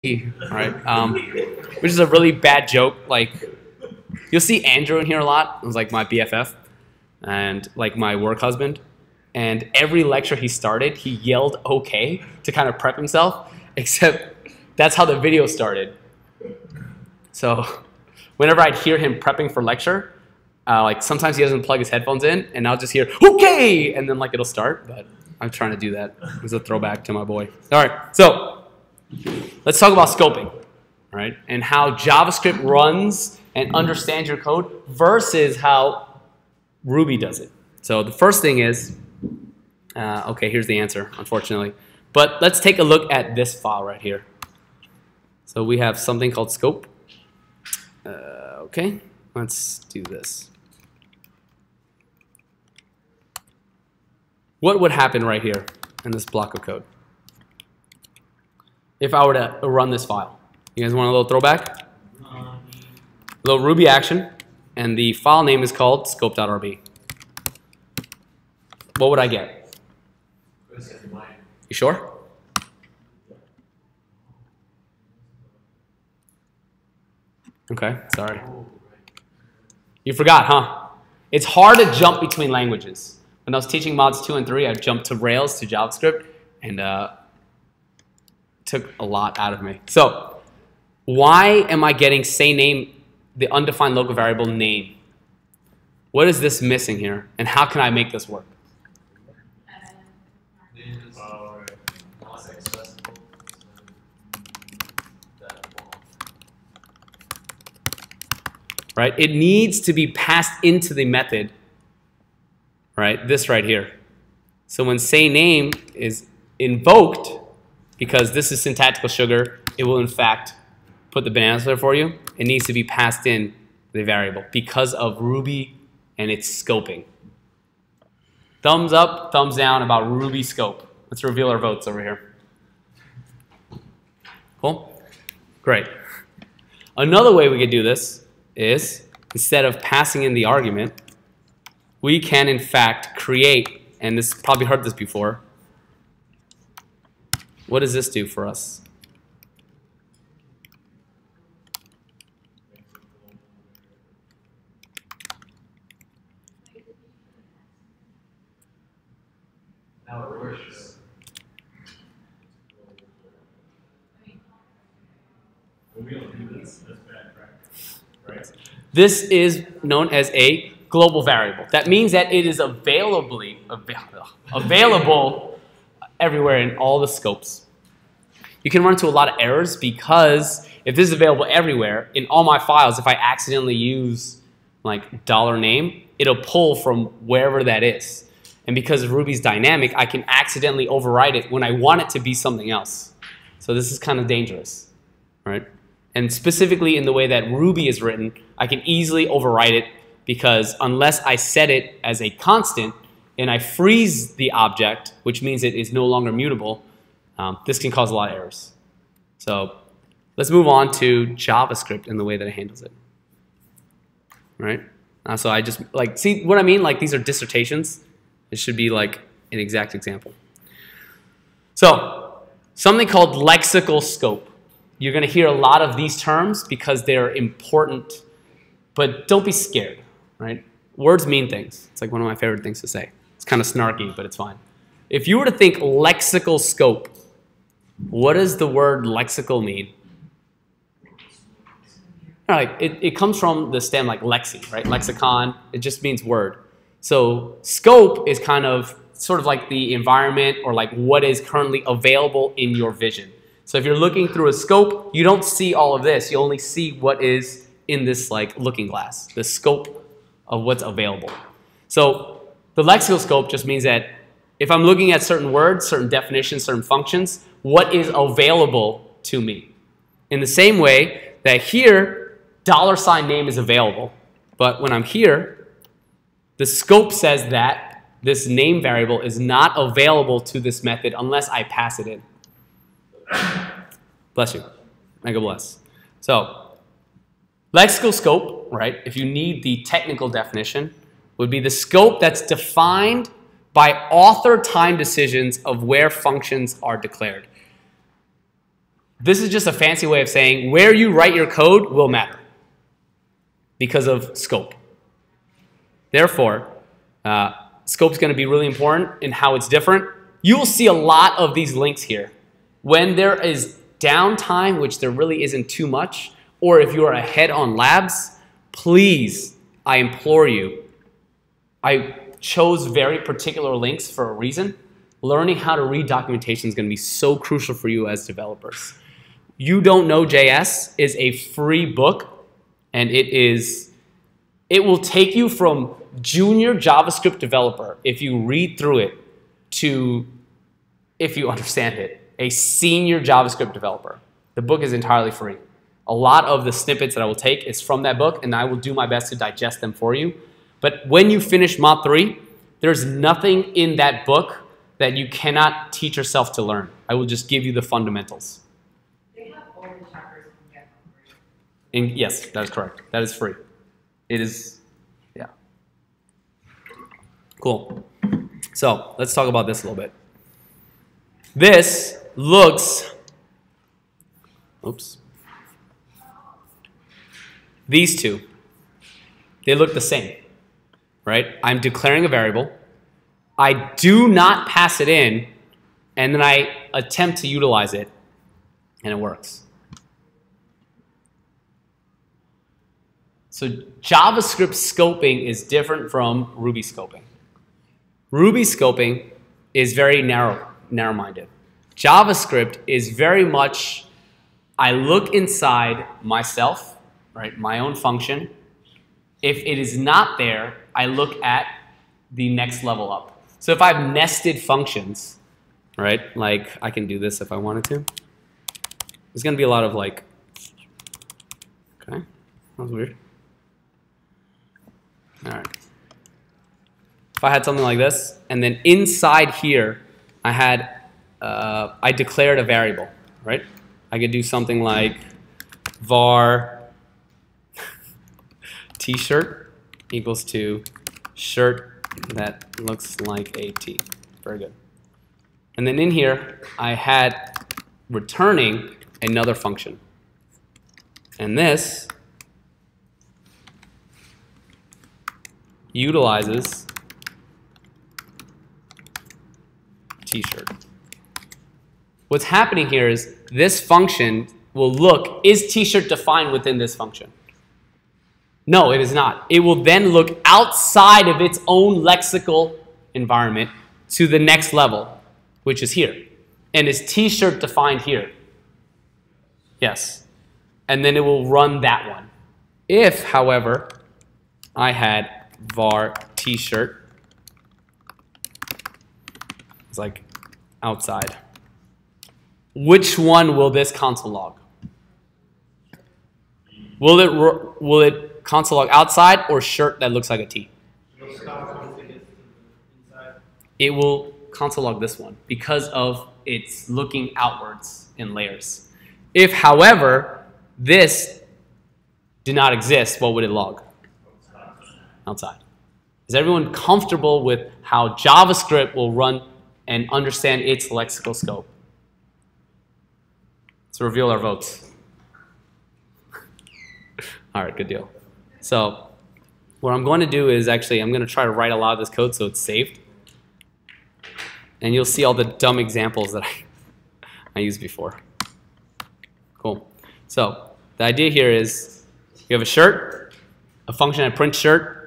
right? Which is a really bad joke. Like, you'll see Andrew in here a lot. It was like my BFF and like my work husband. And every lecture he started, he yelled okay to kind of prep himself, except that's how the video started. So whenever I'd hear him prepping for lecture, like sometimes he doesn't plug his headphones in, and I'll just hear okay, and then like it'll start. But I'm trying to do that. It's a throwback to my boy. All right, so let's talk about scoping, right? And how JavaScript runs and understands your code versus how Ruby does it. So the first thing is, okay, here's the answer, unfortunately. But let's take a look at this file right here. So we have something called scope. Okay, let's do this. What would happen right here in this block of code if I were to run this file? You guys want a little throwback? A little Ruby action, and the file name is called scope.rb. What would I get? You sure? Okay, sorry. You forgot, huh? It's hard to jump between languages. When I was teaching mods 2 and 3, I jumped to Rails to JavaScript, and took a lot out of me. So why am I getting say name, the undefined local variable name? What is this missing here, and how can I make this work? Right? It needs to be passed into the method, right? This right here. So when say name is invoked, because this is syntactical sugar, it will in fact put the bananas there for you. It needs to be passed in the variable because of Ruby and its scoping. Thumbs up, thumbs down about Ruby scope. Let's reveal our votes over here. Cool? Great. Another way we could do this is, instead of passing in the argument, we can in fact create, and this probably heard this before. What does this do for us? Now it works. We don't do this. That's bad practice, right? This is known as a global variable. That means that it is available everywhere in all the scopes. You can run into a lot of errors because if this is available everywhere, in all my files, if I accidentally use like $name, it'll pull from wherever that is. And because Ruby's dynamic, I can accidentally override it when I want it to be something else. So this is kind of dangerous, right? And specifically in the way that Ruby is written, I can easily overwrite it because unless I set it as a constant and I freeze the object, which means it is no longer mutable, this can cause a lot of errors. So let's move on to JavaScript and the way that it handles it. Right? So I just, like, see what I mean? Like, these are dissertations. It should be like an exact example. So something called lexical scope. You're going to hear a lot of these terms because they're important, but don't be scared, right? Words mean things. It's like one of my favorite things to say. It's kind of snarky, but it's fine. If you were to think lexical scope, what does the word lexical mean? All right, it comes from the stem like lexi, right? Lexicon, it just means word. So scope is kind of sort of like the environment or like what is currently available in your vision. So if you're looking through a scope, you don't see all of this. You only see what is in this like looking glass, the scope of what's available. So the lexical scope just means that if I'm looking at certain words, certain definitions, certain functions, what is available to me? In the same way that here, $name is available. But when I'm here, the scope says that this name variable is not available to this method unless I pass it in. Bless you. May God bless. So, lexical scope, right, if you need the technical definition, would be the scope that's defined by author time decisions of where functions are declared. This is just a fancy way of saying where you write your code will matter because of scope. Therefore, scope is going to be really important in how it's different. You will see a lot of these links here. When there is downtime, which there really isn't too much, or if you are ahead on labs, please, I implore you, I chose very particular links for a reason. Learning how to read documentation is going to be so crucial for you as developers. You Don't Know JS is a free book, and it will take you from junior JavaScript developer, if you read through it, to, if you understand it, a senior JavaScript developer. The book is entirely free. A lot of the snippets that I will take is from that book, and I will do my best to digest them for you. But when you finish Mod 3, there's nothing in that book that you cannot teach yourself to learn. I will just give you the fundamentals. They have all the chapters you can get for free. Yes, that is correct. That is free. It is, yeah. Cool. So let's talk about this a little bit. This looks, oops. These two, they look the same, right? I'm declaring a variable. I do not pass it in, and then I attempt to utilize it, and it works. So JavaScript scoping is different from Ruby scoping. Ruby scoping is very narrow-minded. JavaScript is very much, I look inside myself, right, my own function. If it is not there, I look at the next level up. So if I have nested functions, right, like I can do this if I wanted to. There's going to be a lot of like, okay, that was weird. All right. If I had something like this, and then inside here, I declared a variable, right? I could do something like var t-shirt equals to shirt that looks like a T. Very good. And then in here, I had returning another function. And this utilizes t-shirt. What's happening here is this function will look, is t-shirt defined within this function? No, it is not. It will then look outside of its own lexical environment to the next level, which is here. And is t-shirt defined here? Yes. And then it will run that one. If, however, I had var t-shirt, it's like outside, which one will this console log? Will it console log outside or shirt that looks like a T? It will console log this one because of its looking outwards in layers. If, however, this did not exist, what would it log? Outside. Is everyone comfortable with how JavaScript will run and understand its lexical scope? Let's reveal our votes. All right, good deal. So what I'm going to do is actually I'm going to try to write a lot of this code so it's saved. And you'll see all the dumb examples that I used before. Cool. So the idea here is you have a shirt, a function that prints shirt,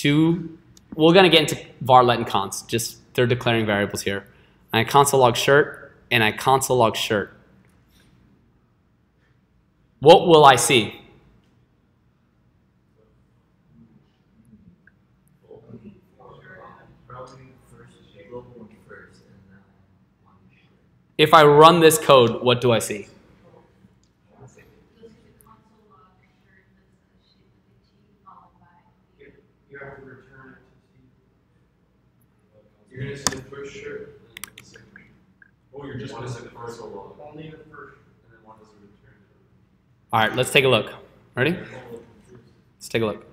we're going to get into var let and const, just they're declaring variables here. And I console log shirt, and I console log shirt. What will I see? If I run this code, what do I see? You have to return it to C. You're going to say first shirt. Oh, you're just going to say the first log. Only the first, and then one is a return. All right, let's take a look. Ready? Let's take a look.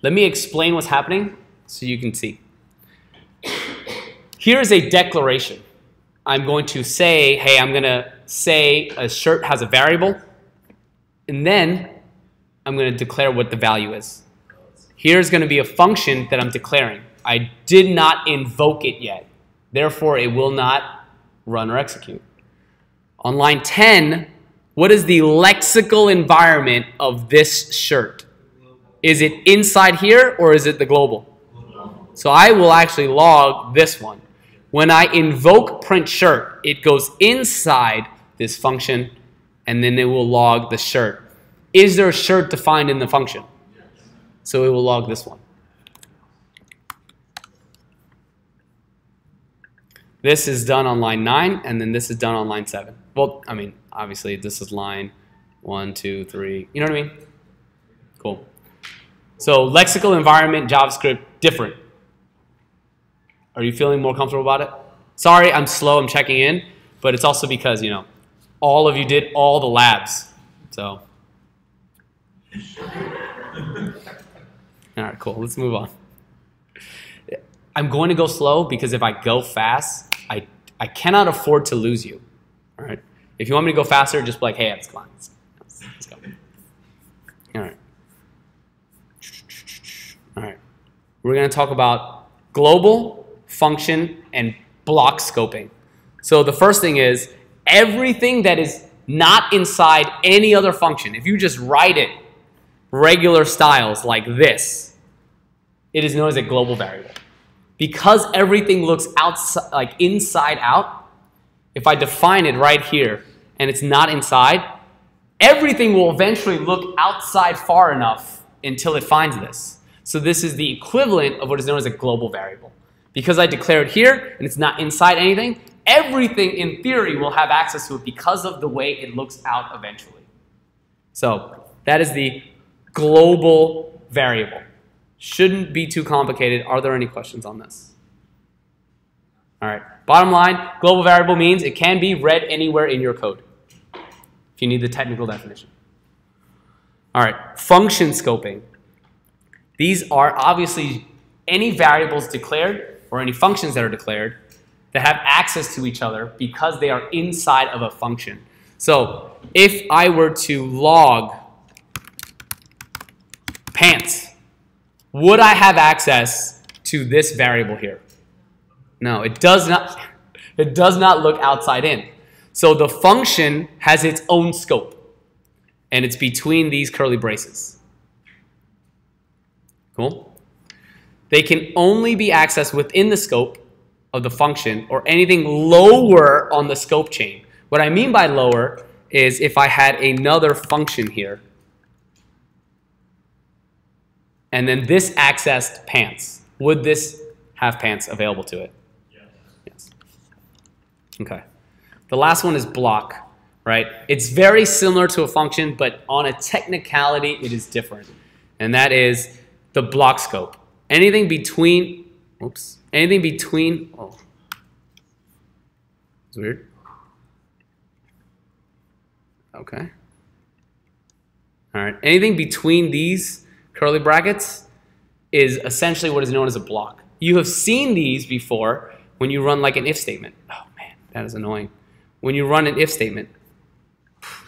Let me explain what's happening so you can see. Here is a declaration. I'm going to say, hey, I'm going to say a shirt has a variable, and then I'm going to declare what the value is. Here's going to be a function that I'm declaring. I did not invoke it yet. Therefore, it will not run or execute. On line 10, what is the lexical environment of this shirt? Is it inside here or is it the global? So I will actually log this one. When I invoke print shirt, it goes inside this function, and then it will log the shirt. Is there a shirt defined in the function? So it will log this one. This is done on line 9, and then this is done on line 7. Well, I mean, obviously, this is line 1, 2, 3. You know what I mean? Cool. So lexical environment, JavaScript, different. Are you feeling more comfortable about it? Sorry, I'm slow. I'm checking in. But it's also because, you know, all of you did all the labs. So. All right, cool. Let's move on. I'm going to go slow because if I go fast, I cannot afford to lose you. All right. If you want me to go faster, just be like, hey, it's fine. Let's go. All right. All right. We're going to talk about global, function, and block scoping. So the first thing is everything that is not inside any other function. If you just write it regular styles like this, it is known as a global variable. Because everything looks outside, like inside out, if I define it right here and it's not inside, everything will eventually look outside far enough until it finds this. So this is the equivalent of what is known as a global variable. Because I declare it here and it's not inside anything, everything in theory will have access to it because of the way it looks out eventually. So that is the global variable. Shouldn't be too complicated. Are there any questions on this? All right. Bottom line, global variable means it can be read anywhere in your code, if you need the technical definition. All right. Function scoping. These are obviously any variables declared or any functions that are declared that have access to each other because they are inside of a function. So if I were to log pants, would I have access to this variable here? No, it does not. It does not look outside in. So the function has its own scope, and it's between these curly braces. Cool? They can only be accessed within the scope of the function or anything lower on the scope chain. What I mean by lower is if I had another function here, and then this accessed pants. Would this have pants available to it? Yes. Okay. The last one is block, right? It's very similar to a function, but on a technicality, it is different. And that is the block scope. Anything between, oh, it's weird. Okay. All right. Anything between these curly brackets is essentially what is known as a block. You have seen these before when you run like an if statement. Oh man, that is annoying. When you run an if statement,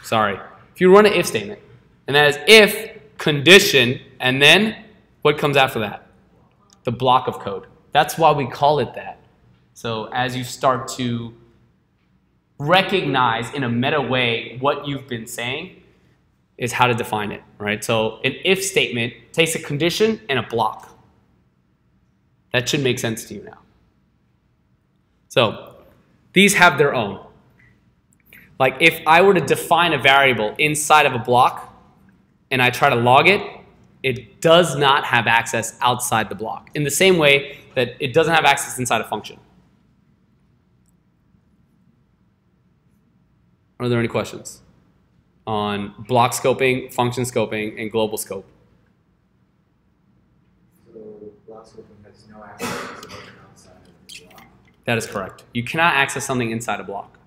sorry. If you run an if statement, and that is if condition, and then what comes after that? The block of code. That's why we call it that. So as you start to recognize in a meta way what you've been saying, is how to define it, right? So an if statement takes a condition and a block. That should make sense to you now. So these have their own. Like if I were to define a variable inside of a block and I try to log it, it does not have access outside the block in the same way that it doesn't have access inside a function. Are there any questions on block scoping, function scoping, and global scope? So block scoping has no access to something outside of the block. That is correct. You cannot access something inside a block.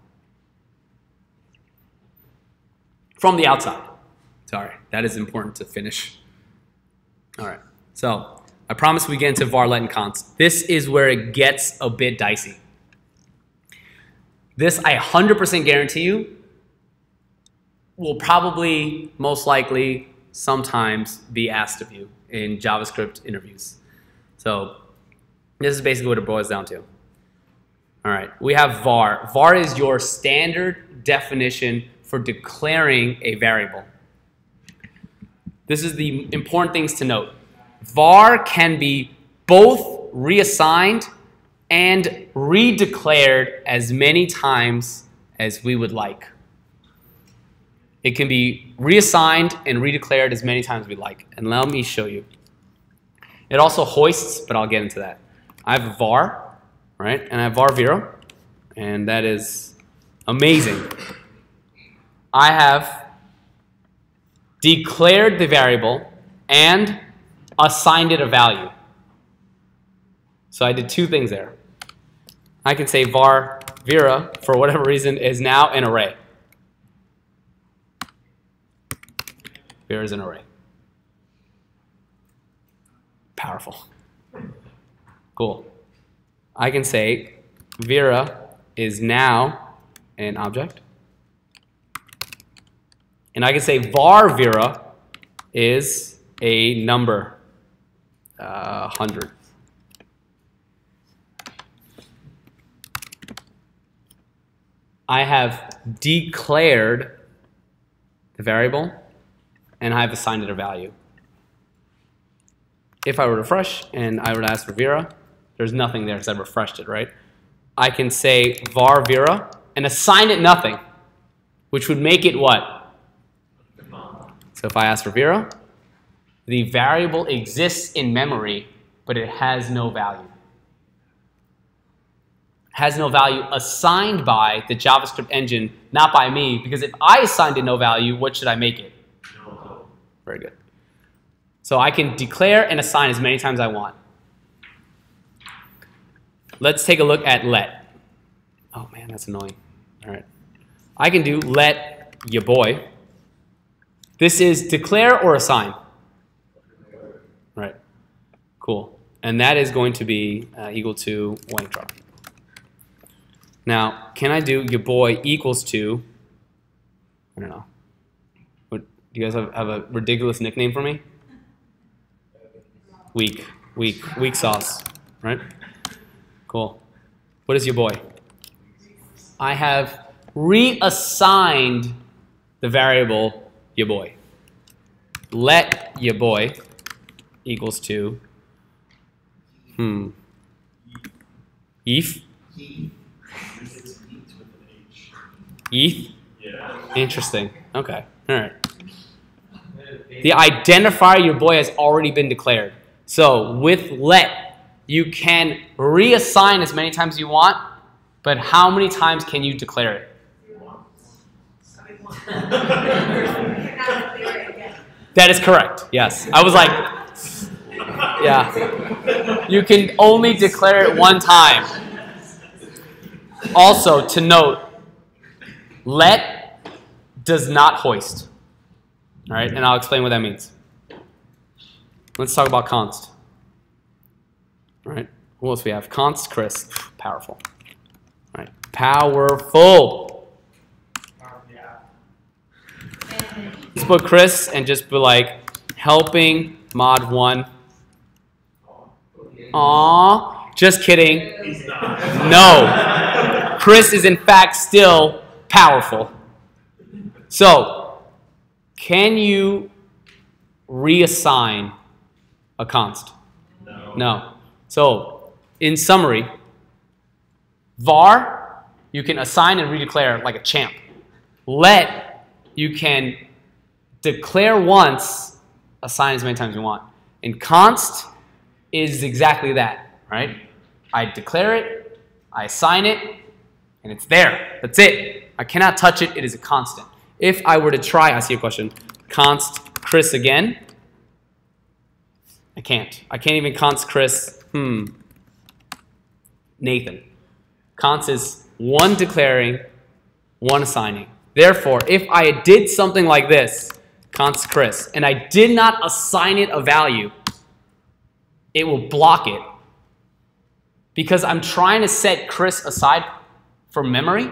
From the outside. Sorry, that is important to finish. All right, so I promise we get into varlet and const. This is where it gets a bit dicey. This, I 100% guarantee you, will probably, most likely, sometimes be asked of you in JavaScript interviews. So this is basically what it boils down to. All right, we have var. Var is your standard definition for declaring a variable. This is the important things to note. Var can be both reassigned and redeclared as many times as we would like. It can be reassigned and redeclared as many times as we like. And let me show you. It also hoists, but I'll get into that. I have var, right? And I have var 0, and that is amazing. I have declared the variable and assigned it a value. So I did two things there. I can say var Vera, for whatever reason, is now an array. Vera is an array. Powerful. Cool. I can say Vera is now an object. And I can say var Vera is a number, 100. I have declared the variable, and I have assigned it a value. If I were to refresh and I were to ask for Vera, there's nothing there because I refreshed it, right? I can say var Vera and assign it nothing, which would make it what? So if I ask for Vera, the variable exists in memory, but it has no value. Has no value assigned by the JavaScript engine, not by me, because if I assigned it no value, what should I make it? No. Very good. So I can declare and assign as many times as I want. Let's take a look at let. Oh man, that's annoying. All right. I can do let ya boy. This is declare or assign. Right. Cool. And that is going to be equal to $1. Now, can I do your boy equals to, I don't know, what, do you guys have a ridiculous nickname for me? Weak sauce, right? Cool. What is your boy? I have reassigned the variable your boy. Let your boy equals to, ETH? ETH? Yeah. Interesting. Okay. All right. The identifier your boy has already been declared. So with let, you can reassign as many times as you want, but how many times can you declare it? That is correct. Yes. I was like, yeah. You can only declare it one time. Also, to note, let does not hoist. All right, and I'll explain what that means. Let's talk about const. All right, who else we have? Const Chris. Powerful. All right, powerful. Just put Chris and just be like helping mod 1. Aww. Just kidding. No. Chris is in fact still powerful. So, can you reassign a const? No. No. So, in summary, var, you can assign and redeclare like a champ. Let, you can declare once, assign as many times as you want. And const is exactly that, right? I declare it, I assign it, and it's there. That's it. I cannot touch it. It is a constant. If I were to try, I see a question, const Chris again, I can't. I can't even const Chris, Nathan. Const is one declaring, one assigning. Therefore, if I did something like this, const Chris, and I did not assign it a value, it will block it. Because I'm trying to set Chris aside for memory,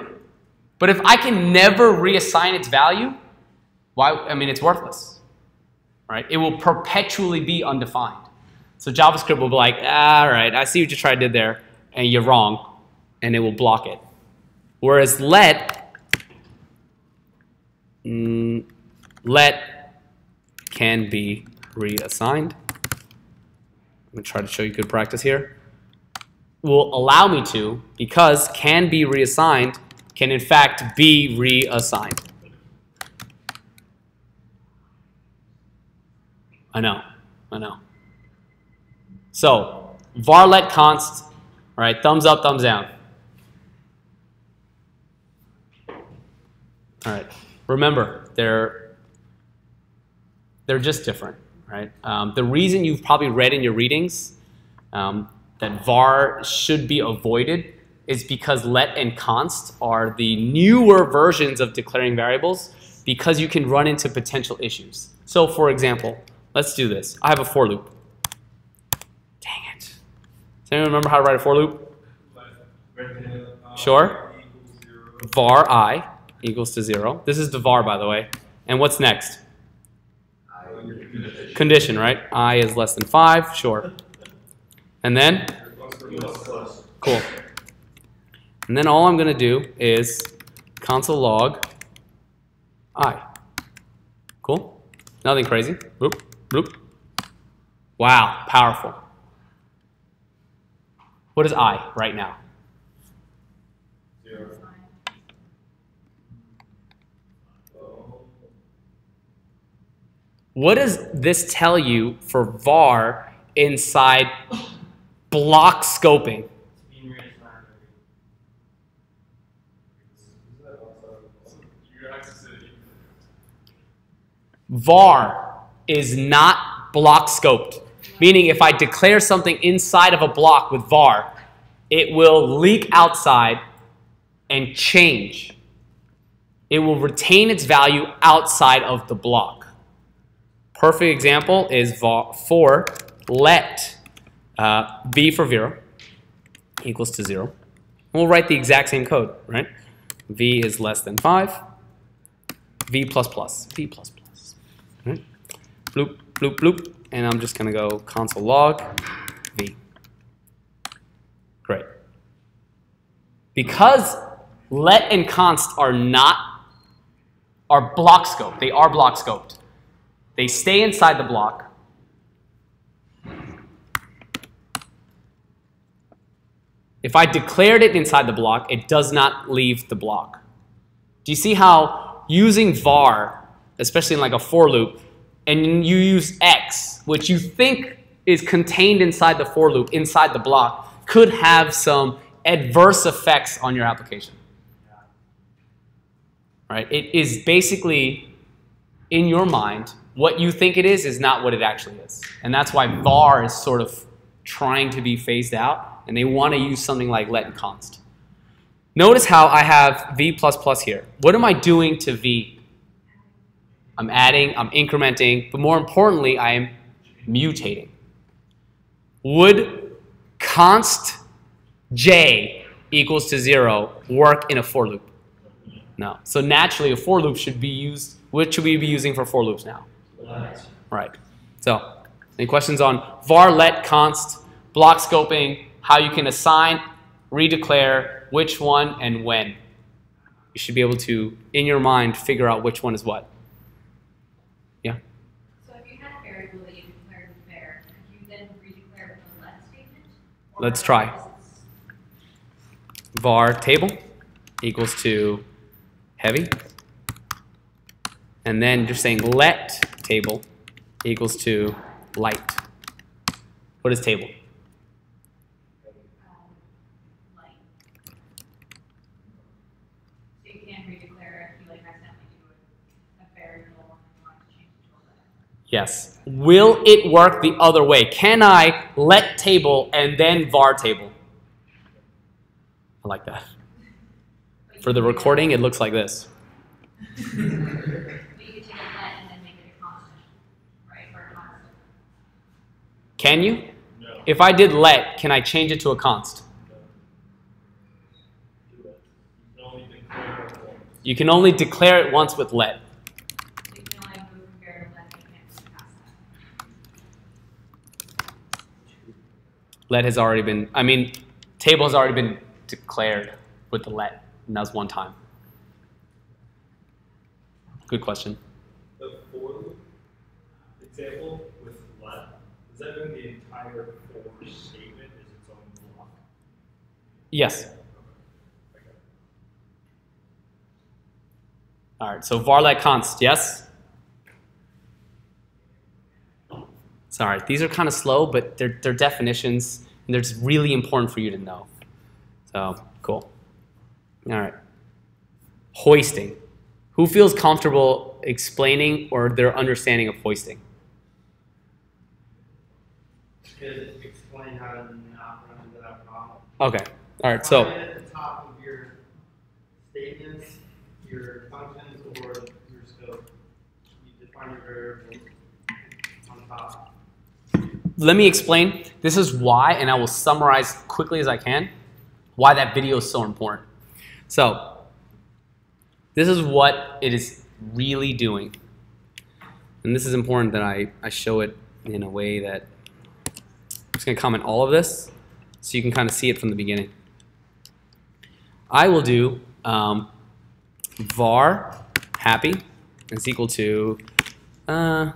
But if I can never reassign its value, why? I mean, it's worthless, right? It will perpetually be undefined. So JavaScript will be like, all right, I see what you tried to do there, and you're wrong, and it will block it. Whereas let can be reassigned. I'm going to try to show you good practice here. Will allow me to, because can be reassigned, can in fact be reassigned. I know. So, var let const, all right, thumbs up, thumbs down. All right, remember, they're just different, right? The reason you've probably read in your readings that var should be avoided is because let and const are the newer versions of declaring variables because you can run into potential issues. So for example, let's do this. I have a for loop. Dang it. Does anyone remember how to write a for loop? Sure. Var I equals to 0. This is the var, by the way. And what's next? Condition, right? I is less than 5. Sure. And then? Cool. And then all I'm going to do is console log I. Cool? Nothing crazy. Boop, boop. Wow, powerful. What is I right now? 0. What does this tell you for var inside block scoping? Var is not block scoped, meaning if I declare something inside of a block with var, it will leak outside and change. It will retain its value outside of the block. Perfect example is for let v for 0 equals to 0. We'll write the exact same code, right? V is less than 5, v plus plus, v plus plus. Right? Bloop, bloop, bloop, and I'm just going to go console log v. Great. Because let and const are block scoped. They are block scoped. They stay inside the block. If I declared it inside the block, it does not leave the block. Do you see how using var, especially in like a for loop, and you use x, which you think is contained inside the for loop, inside the block, could have some adverse effects on your application? Right? It is basically, in your mind, what you think it is not what it actually is. And that's why var is sort of trying to be phased out, and they want to use something like let and const. Notice how I have v plus plus here. What am I doing to v? I'm adding, I'm incrementing, but more importantly, I am mutating. Would const j equals to 0 work in a for loop? No. So naturally, a for loop should be used. What should we be using for for loops now? Right. So, any questions on var, let, const, block scoping, how you can assign, redeclare, which one, and when? You should be able to, in your mind, figure out which one is what. Yeah? So if you had a variable that you declared var, could you then redeclare it with a let statement? Or Let's try. Var table equals to heavy. And then you're saying let table equals to light. What is table? Light. So you can redeclare if you like accidentally do a variable and you want to change it to a let. Yes. Will it work the other way? Can I let table and then var table? I like that. For the recording, it looks like this. But you could take a let and then make it a constant, right? Or a constant. Can you? No. If I did let, can I change it to a const? You can only declare one. You can only declare it once with let. You can only move from variable left, you can't move past that. Let has already been, I mean, table has already been declared with the let, and that was one time. Good question. The for loop example with let, does that mean the entire for statement is its own block? Yes. Okay. All right, so var let const, yes? Sorry, these are kind of slow, but they're definitions, and they're just really important for you to know. So, cool. All right. Hoisting. Who feels comfortable explaining or their understanding of hoisting? Just explain how to not run into that problem. Okay. All right, so Find at the top of your statements, your functions, or your scope. You define your variables on top. let me explain. This is why, and I will summarize quickly as I can, why that video is so important. So, this is what it is really doing. And this is important that I show it in a way that I'm just going to comment all of this so you can kind of see it from the beginning. I will do var happy is equal to, I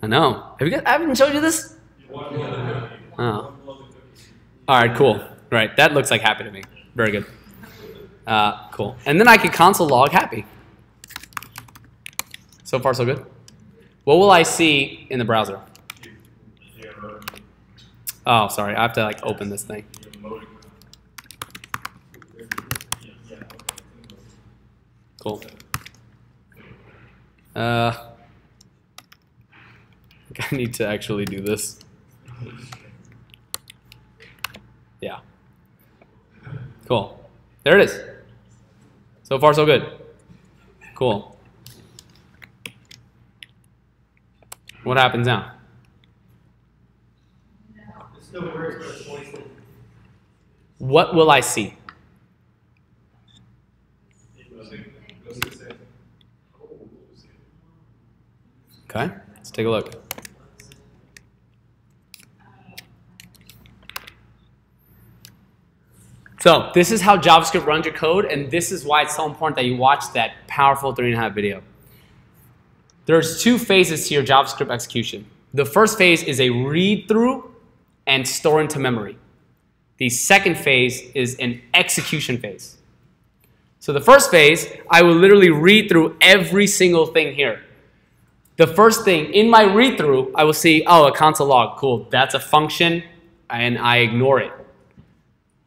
know. I haven't showed you this? Oh. All right, cool. Right, that looks like happy to me. Very good. Cool. And then I can console log happy. So far, so good. What will I see in the browser? Oh, sorry. I have to like open this thing. Cool. I think I need to actually do this. Yeah. Cool. There it is. So far, so good. Cool. What happens now? It still works, but it's hoisting. What will I see? Okay, let's take a look. So this is how JavaScript runs your code, and this is why it's so important that you watch that powerful 3.5 video. There's two phases to your JavaScript execution. The first phase is a read-through and store into memory. The second phase is an execution phase. So the first phase, I will literally read through every single thing here. The first thing, in my read-through, I will see, oh, a console log, cool, that's a function, and I ignore it.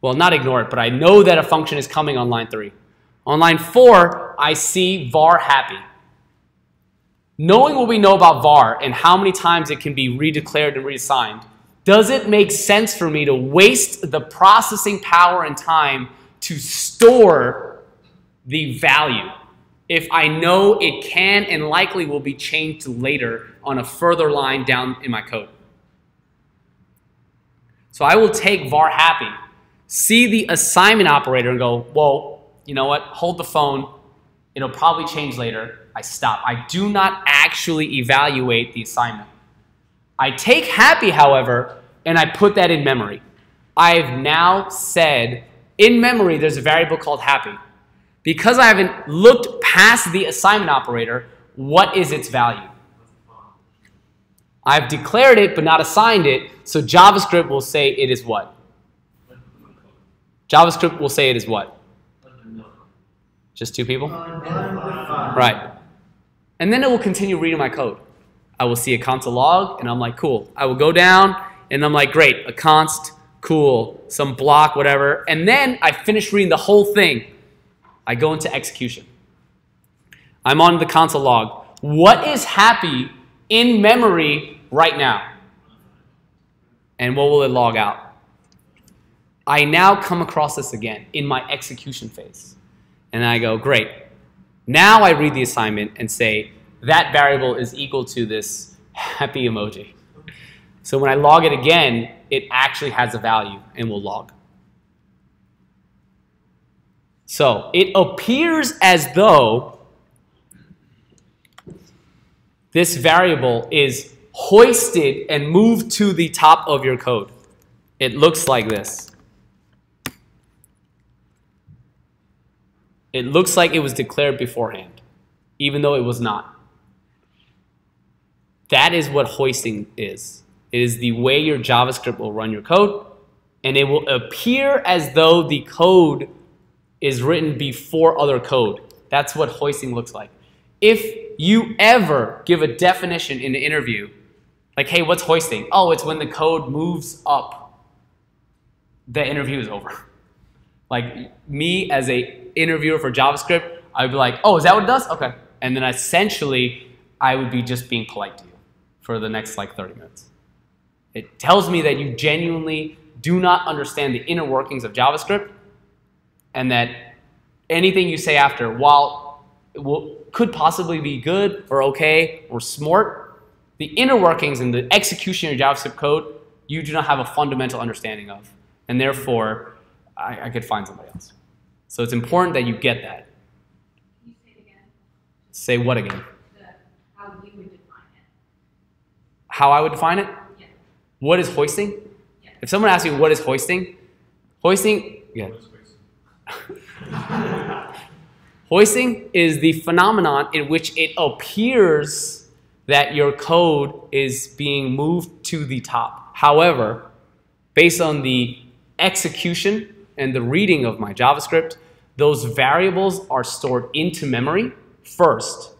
Well, not ignore it, but I know that a function is coming on line 3. On line 4, I see var happy. Knowing what we know about var and how many times it can be redeclared and reassigned, does it make sense for me to waste the processing power and time to store the value if I know it can and likely will be changed later on a further line down in my code? So I will take var happy, see the assignment operator and go, whoa, you know what, hold the phone, it'll probably change later. I stop. I do not actually evaluate the assignment. I take happy, however, and I put that in memory. I've now said, in memory, there's a variable called happy. Because I haven't looked past the assignment operator, what is its value? I've declared it but not assigned it, so JavaScript will say it is what? JavaScript will say it is what? Just two people? Right. And then it will continue reading my code. I will see a console log, and I'm like, cool. I will go down, and I'm like, great, a const, cool, some block, whatever. And then I finish reading the whole thing. I go into execution. I'm on the console log. What is happy in memory right now? And what will it log out? I now come across this again in my execution phase. And I go, great. Now I read the assignment and say, that variable is equal to this happy emoji. So when I log it again, it actually has a value and will log. So it appears as though this variable is hoisted and moved to the top of your code. It looks like this. It looks like it was declared beforehand, even though it was not. That is what hoisting is. It is the way your JavaScript will run your code, and it will appear as though the code is written before other code. That's what hoisting looks like. If you ever give a definition in an interview, like, hey, what's hoisting? Oh, it's when the code moves up. The interview is over. Like me as a interviewer for JavaScript, I would be like, oh, is that what it does? Okay. And then essentially, I would be just being polite to you for the next like 30 minutes. It tells me that you genuinely do not understand the inner workings of JavaScript, and that anything you say after, while could possibly be good or okay or smart, the inner workings and the execution of your JavaScript code, you do not have a fundamental understanding of. And therefore, I could find somebody else. So it's important that you get that. Can you say it again? Say what again? How you would define it. How I would define it? Yeah. What is hoisting? Yeah. If someone asks you what is hoisting, yeah. Hoisting is the phenomenon in which it appears that your code is being moved to the top. However, based on the execution and the reading of my JavaScript, those variables are stored into memory first,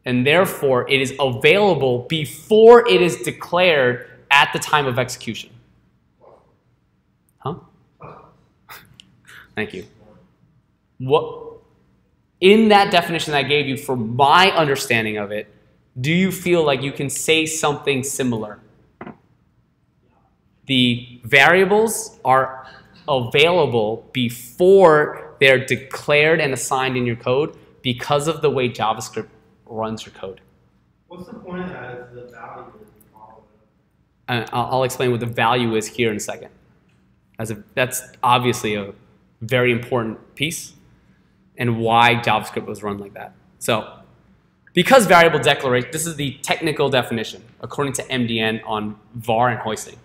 and therefore it is available before it is declared at the time of execution. Huh? Thank you. What, in that definition I gave you, for my understanding of it, do you feel like you can say something similar? The variables are available before they're declared and assigned in your code because of the way JavaScript runs your code. What's the point as the value is followed? And I'll explain what the value is here in a second. That's obviously a very important piece and why JavaScript was run like that. So, because variable declaration, this is the technical definition according to MDN on var and hoisting.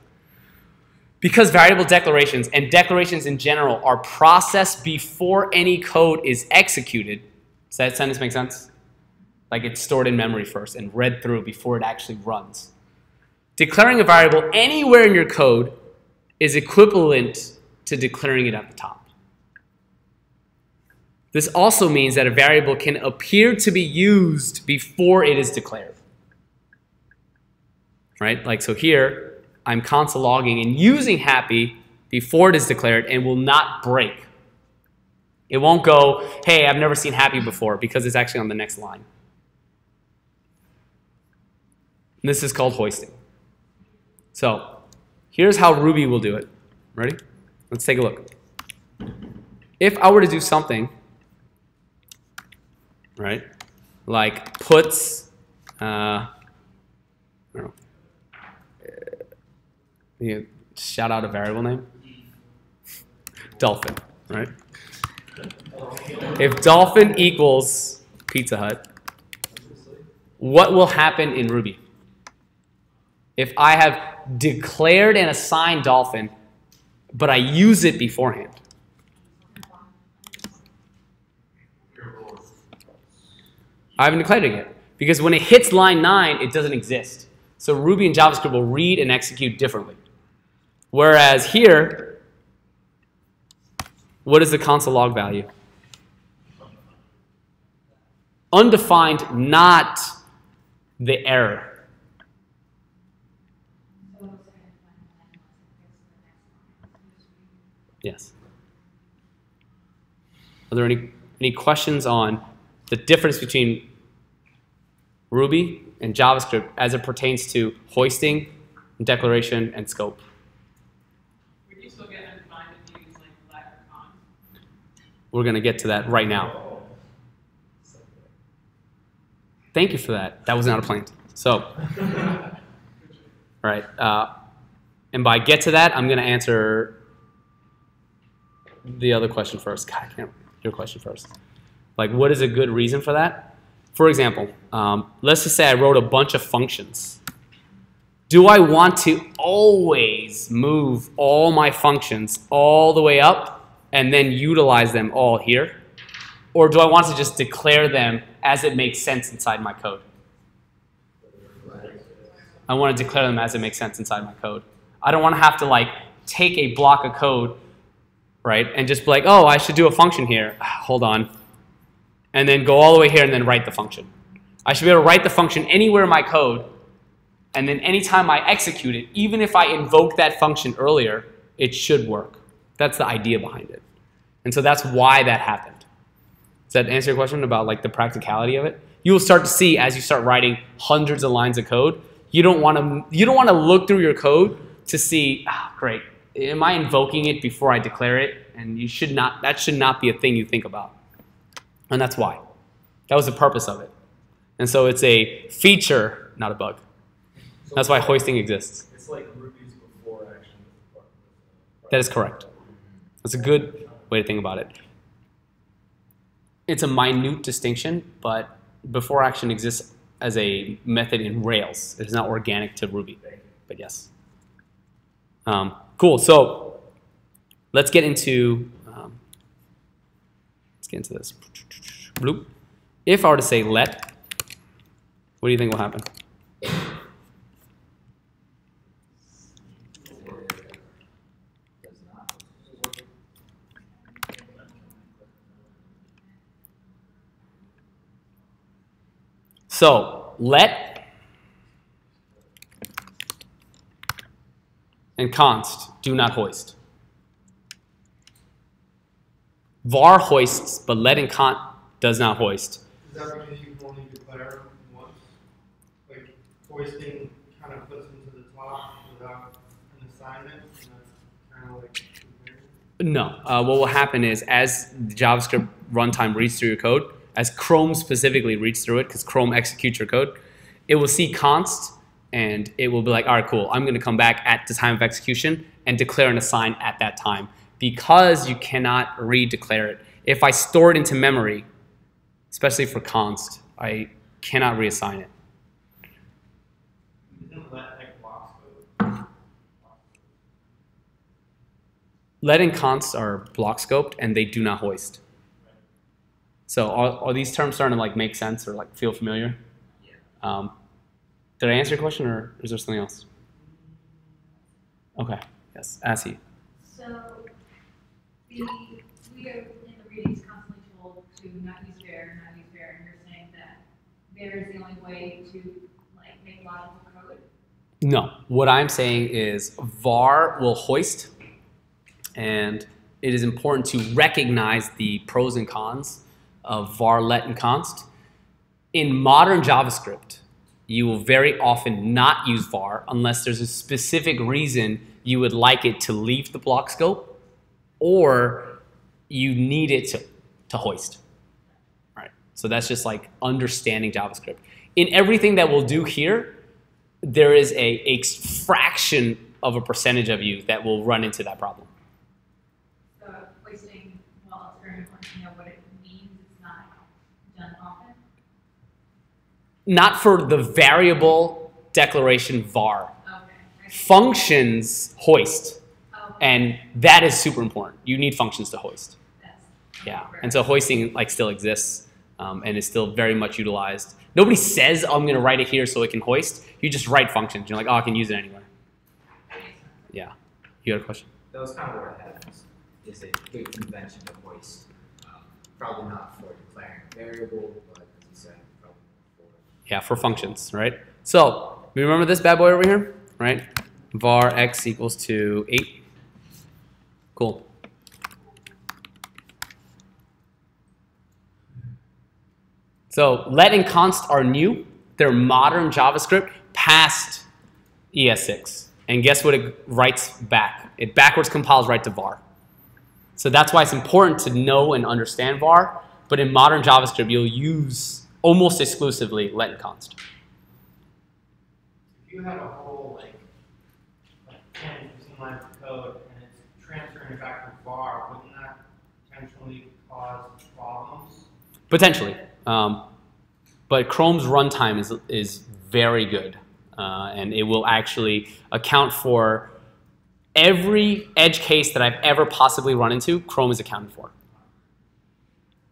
Because variable declarations and declarations in general are processed before any code is executed, does that sentence make sense? Like it's stored in memory first and read through before it actually runs. Declaring a variable anywhere in your code is equivalent to declaring it at the top. This also means that a variable can appear to be used before it is declared. Right? Like so here, I'm console logging and using happy before it is declared and will not break. It won't go, hey, I've never seen happy before, because it's actually on the next line. And this is called hoisting. So here's how Ruby will do it. Ready? Let's take a look. If I were to do something, right, like puts, I don't know, you shout out a variable name? Dolphin, right? If dolphin equals Pizza Hut, what will happen in Ruby? If I have declared and assigned dolphin, but I use it beforehand. I haven't declared it yet, because when it hits line 9, it doesn't exist. So Ruby and JavaScript will read and execute differently. Whereas here, what is the console log value? Undefined, not the error. Yes. Are there any questions on the difference between Ruby and JavaScript as it pertains to hoisting, declaration, and scope? Would you still get undefined if you use like let or con? We're going to get to that right now. Thank you for that. That was not a plan. So, all right. And by get to that, I'm going to answer the other question first. God, I can't. your question first. Like, what is a good reason for that? For example, let's just say I wrote a bunch of functions. Do I want to always move all my functions all the way up and then utilize them all here? Or do I want to just declare them as it makes sense inside my code? I want to declare them as it makes sense inside my code. I don't want to have to like take a block of code, right, and just be like, oh, I should do a function here. Hold on. And then go all the way here and then write the function. I should be able to write the function anywhere in my code, and then anytime I execute it, even if I invoke that function earlier, it should work. That's the idea behind it. And so that's why that happened. Does that answer your question about like the practicality of it? You will start to see as you start writing hundreds of lines of code, you don't want to look through your code to see, great, am I invoking it before I declare it? And you should not. That should not be a thing you think about. And that's why. That was the purpose of it. And so it's a feature, not a bug. That's why hoisting exists. It's like Ruby's before action. That is correct. That's a good way to think about it. It's a minute distinction, but before action exists as a method in Rails. It is not organic to Ruby, but yes. Cool. So let's get into this. Bloop. If I were to say let, what do you think will happen? So let and const do not hoist. Var hoists, but let and const does not hoist. Is that because you can only declare once? Like hoisting kind of puts them to the top without an assignment, and that's kind of like comparing? No. What will happen is as the JavaScript runtime reads through your code, as Chrome specifically reads through it, because Chrome executes your code, it will see const, and it will be like, all right, cool, I'm going to come back at the time of execution and declare an assign at that time, because you cannot redeclare it. If I store it into memory, especially for const, I cannot reassign it. Isn't let like blocks code? Let and const are block scoped, and they do not hoist. So are these terms starting to like make sense or like feel familiar? Yeah. Did I answer your question, or is there something else? Okay. Yes. Ask you. So we are in the readings constantly told to not use var, and you're saying that var is the only way to like make logical code? No. What I'm saying is var will hoist, and it is important to recognize the pros and cons of var, let, and const. In modern JavaScript, you will very often not use var unless there's a specific reason you would like it to leave the block scope, or you need it to hoist. All right. So that's just like understanding JavaScript. In everything that we'll do here, there is a fraction of a percentage of you that will run into that problem. So hoisting, well, it's very important to know what it means. It's not done often. Not for the variable declaration var. Okay. Functions hoist, Okay. and that is super important. You need functions to hoist. That's Yeah, and so hoisting like still exists and is still very much utilized. Nobody says, oh, I'm going to write it here so it can hoist. You just write functions. You're like, oh, I can use it anywhere. Yeah. You got a question? That was kind of where I had is a good convention to hoist. Probably not for declaring a variable, but as you said, probably for. Yeah, for functions, right? So we remember this bad boy over here, right? Var x equals to 8. Cool. So let and const are new. They're modern JavaScript past ES6. And guess what it writes back? It backwards compiles right to var. So that's why it's important to know and understand var. But in modern JavaScript, you'll use almost exclusively let and const. If you had a whole like 10, 15 lines of code and it's transferring it back to var, wouldn't that potentially cause problems? Potentially. But Chrome's runtime is very good. And it will actually account for every edge case that I've ever possibly run into, Chrome is accounted for.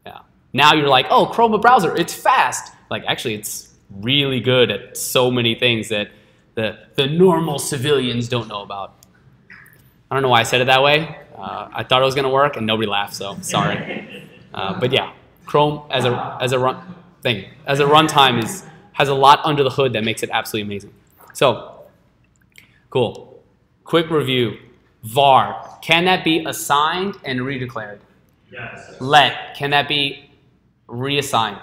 Yeah. Now you're like, oh, Chrome a browser, it's fast. Like, actually, it's really good at so many things that the normal civilians don't know about. I don't know why I said it that way. I thought it was going to work, and nobody laughed, so sorry. But yeah, Chrome as a runtime has a lot under the hood that makes it absolutely amazing. So, cool. Quick review. var, can that be assigned and redeclared? Yes. Let, can that be reassigned?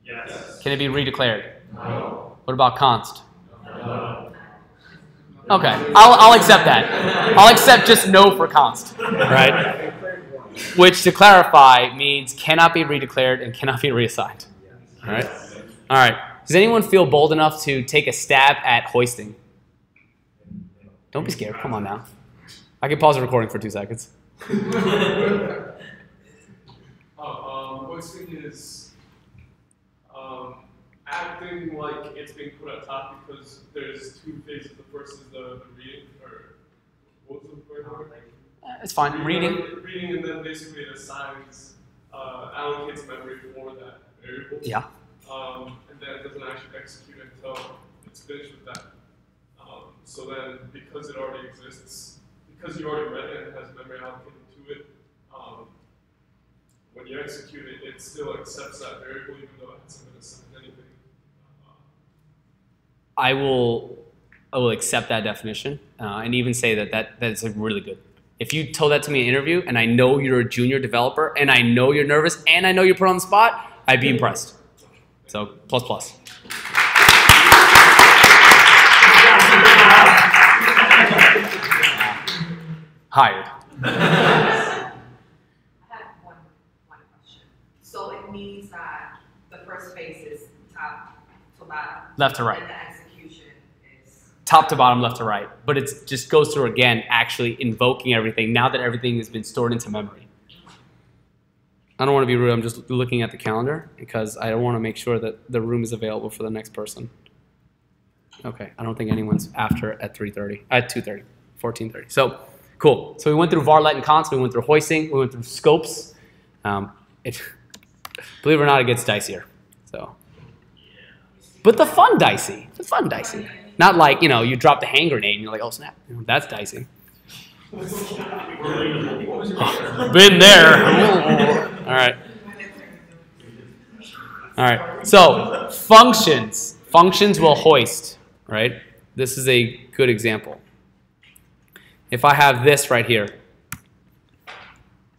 Yes. Can it be redeclared? No. What about const? No. Okay, I'll accept that. I'll accept just no for const, right? Which, to clarify, means cannot be redeclared and cannot be reassigned. All right? All right. Does anyone feel bold enough to take a stab at hoisting? Don't be scared. Come on now. I can pause the recording for 2 seconds. Hoisting is acting like it's being put on top because there's 2 phases. The first is the reading, or what's the word? It's fine. Reading. Reading, and then basically it assigns, allocates memory for that variable. Yeah. And then it doesn't actually execute until it's finished with that. So then, because it already exists, because you already read it and it has memory allocated to it, when you execute it, it still accepts that variable even though it hasn't been assigned anything. I will accept that definition and even say that is really good. If you told that to me in an interview and I know you're a junior developer and I know you're nervous and I know you're put on the spot, I'd be impressed. So, plus. Hired. I have one question. So it means that the first phase is top to bottom. Left to right. And the execution is Top to bottom, left to right. But it just goes through, again, actually invoking everything now that everything has been stored into memory. I don't want to be rude. I'm just looking at the calendar because I want to make sure that the room is available for the next person. Okay, I don't think anyone's after at 3:30, at 2:30, 14:30. So, cool. So we went through var, let, and const. We went through hoisting. We went through scopes. Believe it or not, it gets dicier. So, but the fun dicey. Not like, you drop the hand grenade and you're like, oh snap, that's dicey. Been there. All right. So functions will hoist. Right? This is a good example. If I have this right here,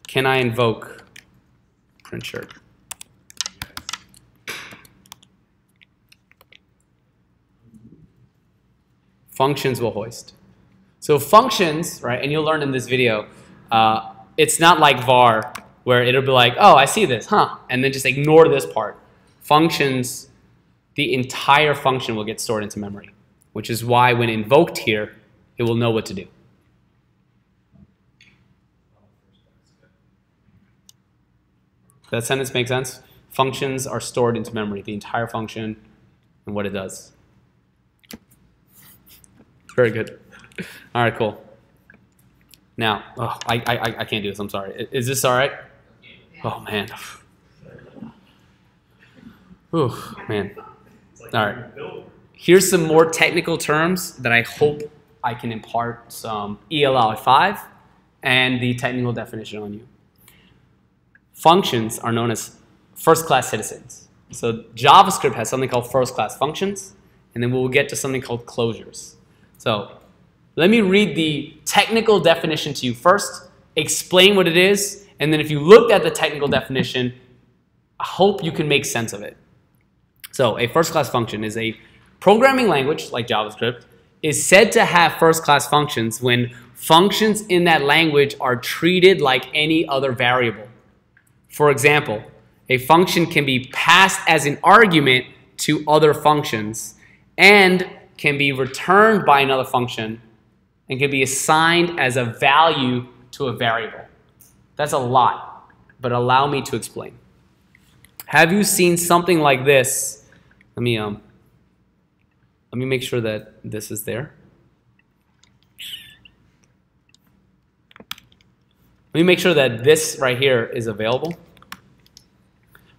can I invoke print shirt? Functions will hoist. So functions, right, and you'll learn in this video, it's not like var where it'll be like, oh, I see this, and then just ignore this part. Functions, the entire function will get stored into memory, which is why when invoked here, it will know what to do. Does that sentence make sense? Functions are stored into memory, the entire function and what it does. Very good. All right, cool. Now, I can't do this, I'm sorry. Is this all right? Oh, man. Ooh, man. All right. Here's some more technical terms that I hope I can impart some ELL 5 and the technical definition on you. Functions are known as first-class citizens. So JavaScript has something called first-class functions, and then we'll get to something called closures. So let me read the technical definition to you first, explain what it is, and then if you looked at the technical definition, I hope you can make sense of it. So a first-class function is a programming language, like JavaScript, is said to have first-class functions when functions in that language are treated like any other variable. For example, a function can be passed as an argument to other functions and can be returned by another function and can be assigned as a value to a variable. That's a lot. but allow me to explain. Have you seen something like this? Let me make sure that this is there. Let me make sure that this right here is available.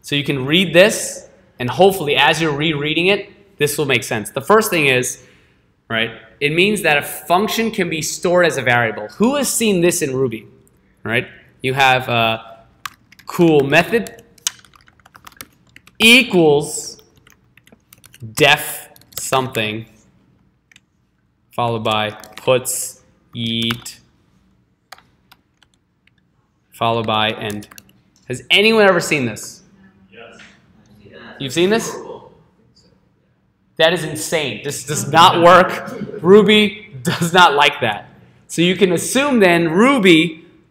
So you can read this, and hopefully as you're rereading it, this will make sense. The first thing is, right, it means that a function can be stored as a variable. Who has seen this in Ruby? Right? You have a cool method equals def something followed by puts eat followed by end. Has anyone ever seen this? Yes. You've seen this? That is insane. This does not work. Ruby does not like that. So you can assume then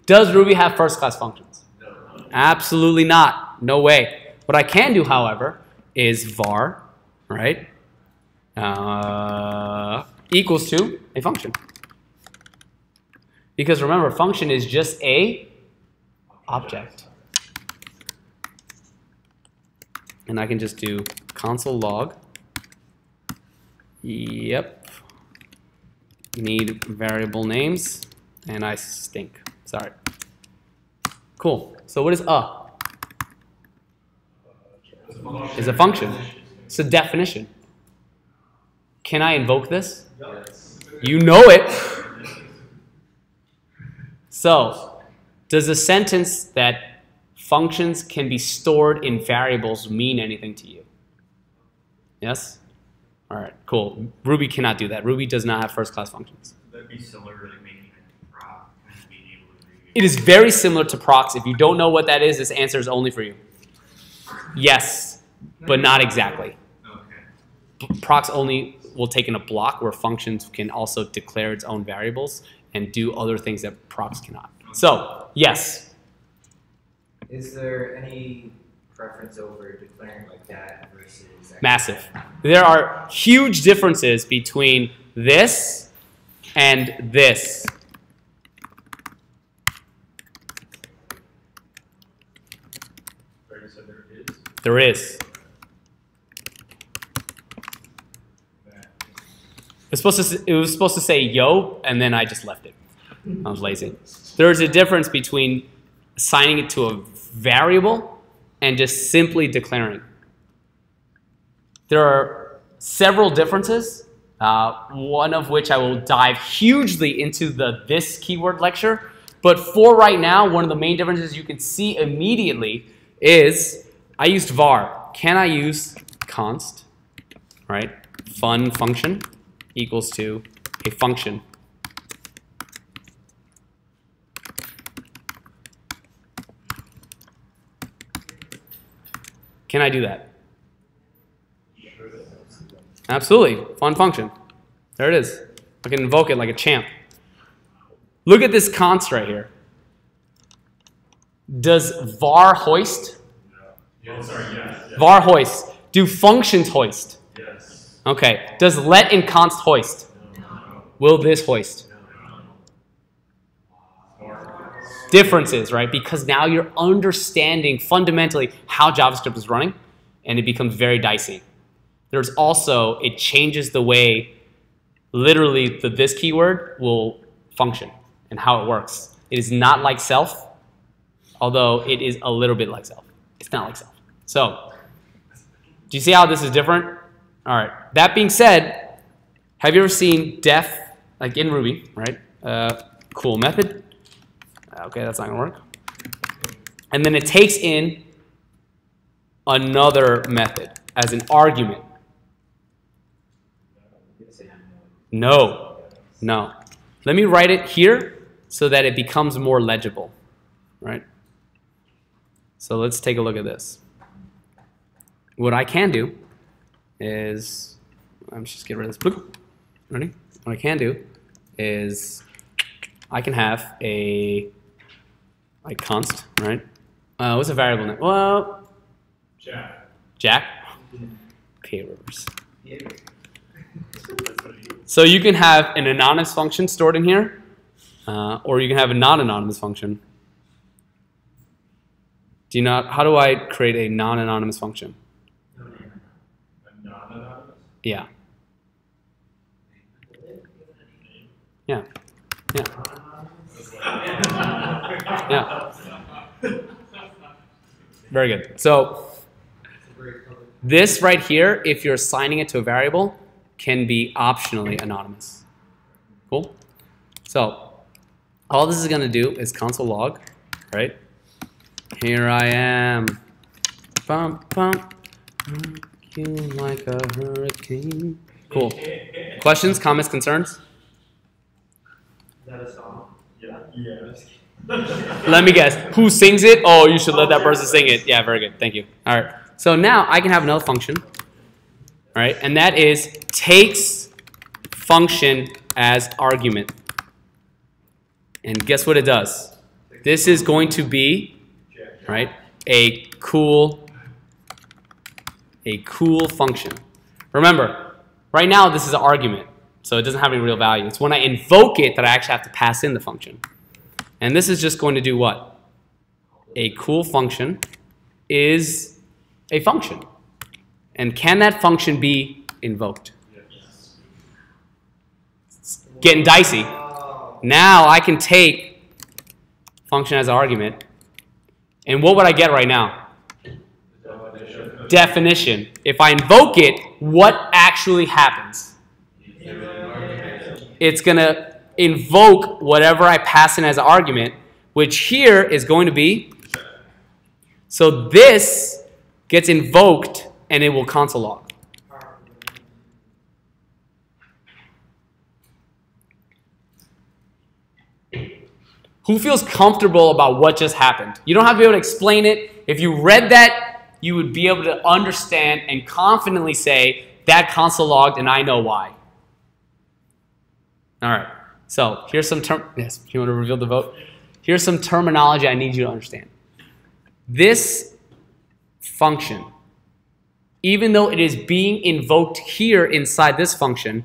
does Ruby have first-class functions? No. Absolutely not. No way. What I can do, however, is var, right, equals to a function. Because remember, function is just a object. And I can just do console log. Yep. Need variable names. And I stink. Sorry. Cool. So what is a? Is a function. It's a definition. Can I invoke this? Yes. You know it. So, does the sentence that functions can be stored in variables mean anything to you? Yes? All right, cool. Ruby cannot do that. Ruby does not have first-class functions. Would that be similar to making a prop and being able to read It is very similar to procs. If you don't know what that is, this answer is only for you. Yes, but not exactly. Okay. Procs only will take in a block where functions can also declare its own variables and do other things that procs cannot. So, yes. Is there any preference over declaring like that versus actually Massive. There are huge differences between this and this. Sorry, you said there is. There is. It was supposed to say yo, and then I just left it. I was lazy. There's a difference between assigning it to a variable and just simply declaring. There are several differences, one of which I will dive hugely into this keyword lecture. But for right now, one of the main differences you can see immediately is I used var. Can I use const, right? Fun function equals to a function. Can I do that? Absolutely. Fun function. There it is. I can invoke it like a champ. Look at this const right here. Does var hoist? No. Sorry, yes. Var hoist. Do functions hoist? Yes. Okay. Does let and const hoist? No. Will this hoist? Differences, right? Because now you're understanding fundamentally how JavaScript is running, and it becomes very dicey. There's also, it changes the way literally this keyword will function and how it works. It is not like self, although it is a little bit like self. It's not like self. So, do you see how this is different? All right. That being said, have you ever seen def, like in Ruby, right? Cool method. Okay, that's not going to work. And then it takes in another method as an argument. No. No. Let me write it here so that it becomes more legible, right? So let's take a look at this. What I can do is, I'm just get rid of this. Ready? What I can do is I can have a like const, right? What's a variable name? Well, Jack. Okay, reverse. So you can have an anonymous function stored in here, or you can have a non-anonymous function. Do you not? How do I create a non-anonymous function? A non-anonymous? Yeah. Yeah. Yeah. Yeah. Very good. So this right here, if you're assigning it to a variable, can be optionally anonymous. Cool? So all this is going to do is console log, right? Here I am. Bump, bump. You like a hurricane. Cool. Questions, comments, concerns? Is that a song? Yeah. Yeah. Let me guess. Who sings it? Oh, you should let that person sing it. Yeah, very good. Thank you. All right. So now I can have another function, all right? And that is takes function as argument. And guess what it does? This is going to be, right, a cool function. Remember, right now this is an argument, so it doesn't have any real value. It's when I invoke it that I actually have to pass in the function. And this is just going to do what? A cool function is a function. And can that function be invoked? Yes. It's getting dicey. Now I can take function as an argument. And what would I get right now? Definition. If I invoke it, what actually happens? It's going to invoke whatever I pass in as an argument, which here is going to be. So this gets invoked and it will console log. Who feels comfortable about what just happened? You don't have to be able to explain it. If you read that, you would be able to understand and confidently say, that console logged and I know why. All right. So here's some yes, you want to reveal the vote? Here's some terminology I need you to understand. This function, even though it is being invoked here inside this function,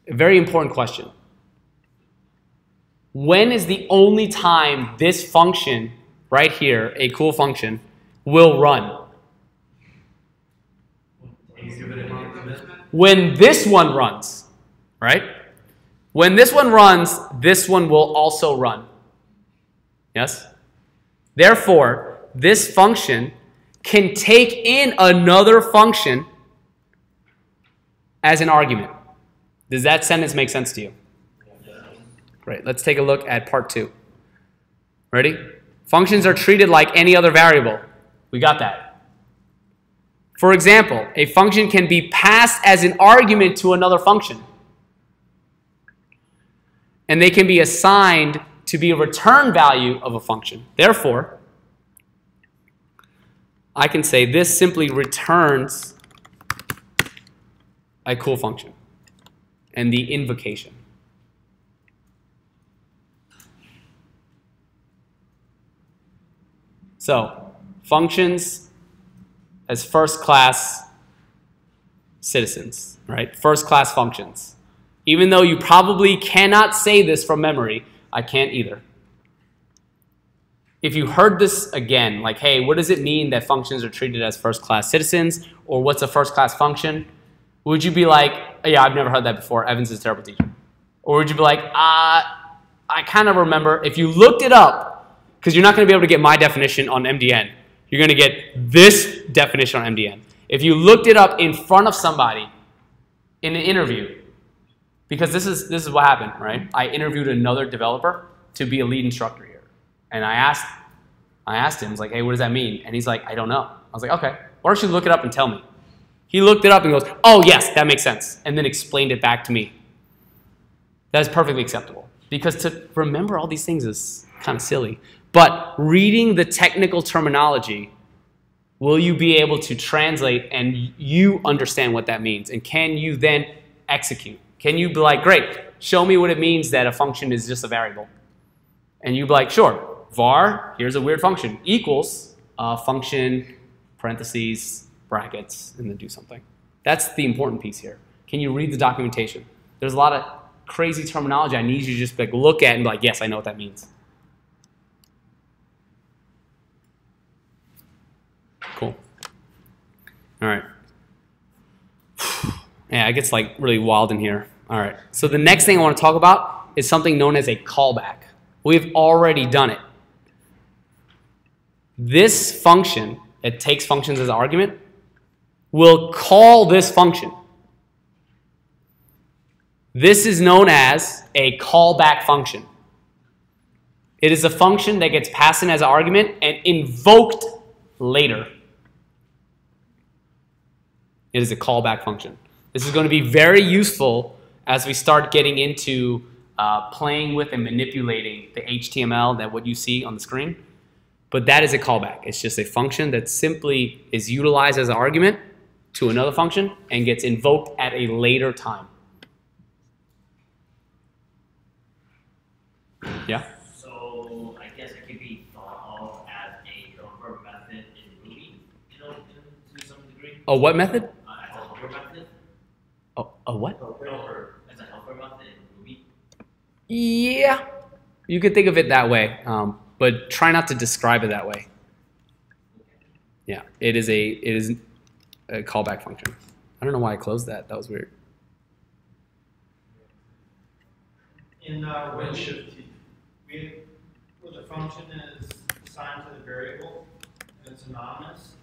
a very important question. When is the only time this function right here, a cool function, will run? When this one runs, right? When this one runs, this one will also run. Yes? Therefore, this function can take in another function as an argument. Does that sentence make sense to you? Great. Let's take a look at part 2. Ready? Functions are treated like any other variable. We got that. For example, a function can be passed as an argument to another function. And they can be assigned to be a return value of a function. Therefore, I can say this simply returns a cool function and the invocation. So, functions as first-class citizens, right? First-class functions. Even though you probably cannot say this from memory, I can't either. If you heard this again, like, hey, what does it mean that functions are treated as first-class citizens? Or what's a first-class function? Would you be like, oh, yeah, I've never heard that before. Evans is a terrible teacher. Or would you be like, I kind of remember. If you looked it up, because you're not going to be able to get my definition on MDN. You're going to get this definition on MDN. If you looked it up in front of somebody in an interview, because this is what happened, right? I interviewed another developer to be a lead instructor here. And I asked him, I was like, hey, what does that mean? And he's like, I don't know. I was like, okay, why don't you look it up and tell me? He looked it up and goes, oh, yes, that makes sense. And then explained it back to me. That is perfectly acceptable. Because to remember all these things is kind of silly. But reading the technical terminology, will you be able to translate and you understand what that means? And can you then execute? Can you be like, great, show me what it means that a function is just a variable? And you'd be like, sure, var, here's a weird function, equals function, parentheses, brackets, and then do something. That's the important piece here. Can you read the documentation? There's a lot of crazy terminology I need you to just like look at and be like, yes, I know what that means. All right. Yeah, it gets like really wild in here. All right. So the next thing I want to talk about is something known as a callback. We've already done it. This function, it takes functions as an argument, will call this function. This is known as a callback function. It is a function that gets passed in as an argument and invoked later. It is a callback function. This is going to be very useful as we start getting into playing with and manipulating the HTML, that what you see on the screen. But that is a callback. It's just a function that simply is utilized as an argument to another function and gets invoked at a later time. Yeah? So I guess it could be thought of as a helper method in Ruby, to some degree. Oh, what method? As a helper method. Oh, a what? Helper, as a helper method in Ruby. Yeah, you could think of it that way, but try not to describe it that way. Yeah, it is a callback function. I don't know why I closed that. That was weird. In Redshift, where the function is assigned to the variable and it's anonymous,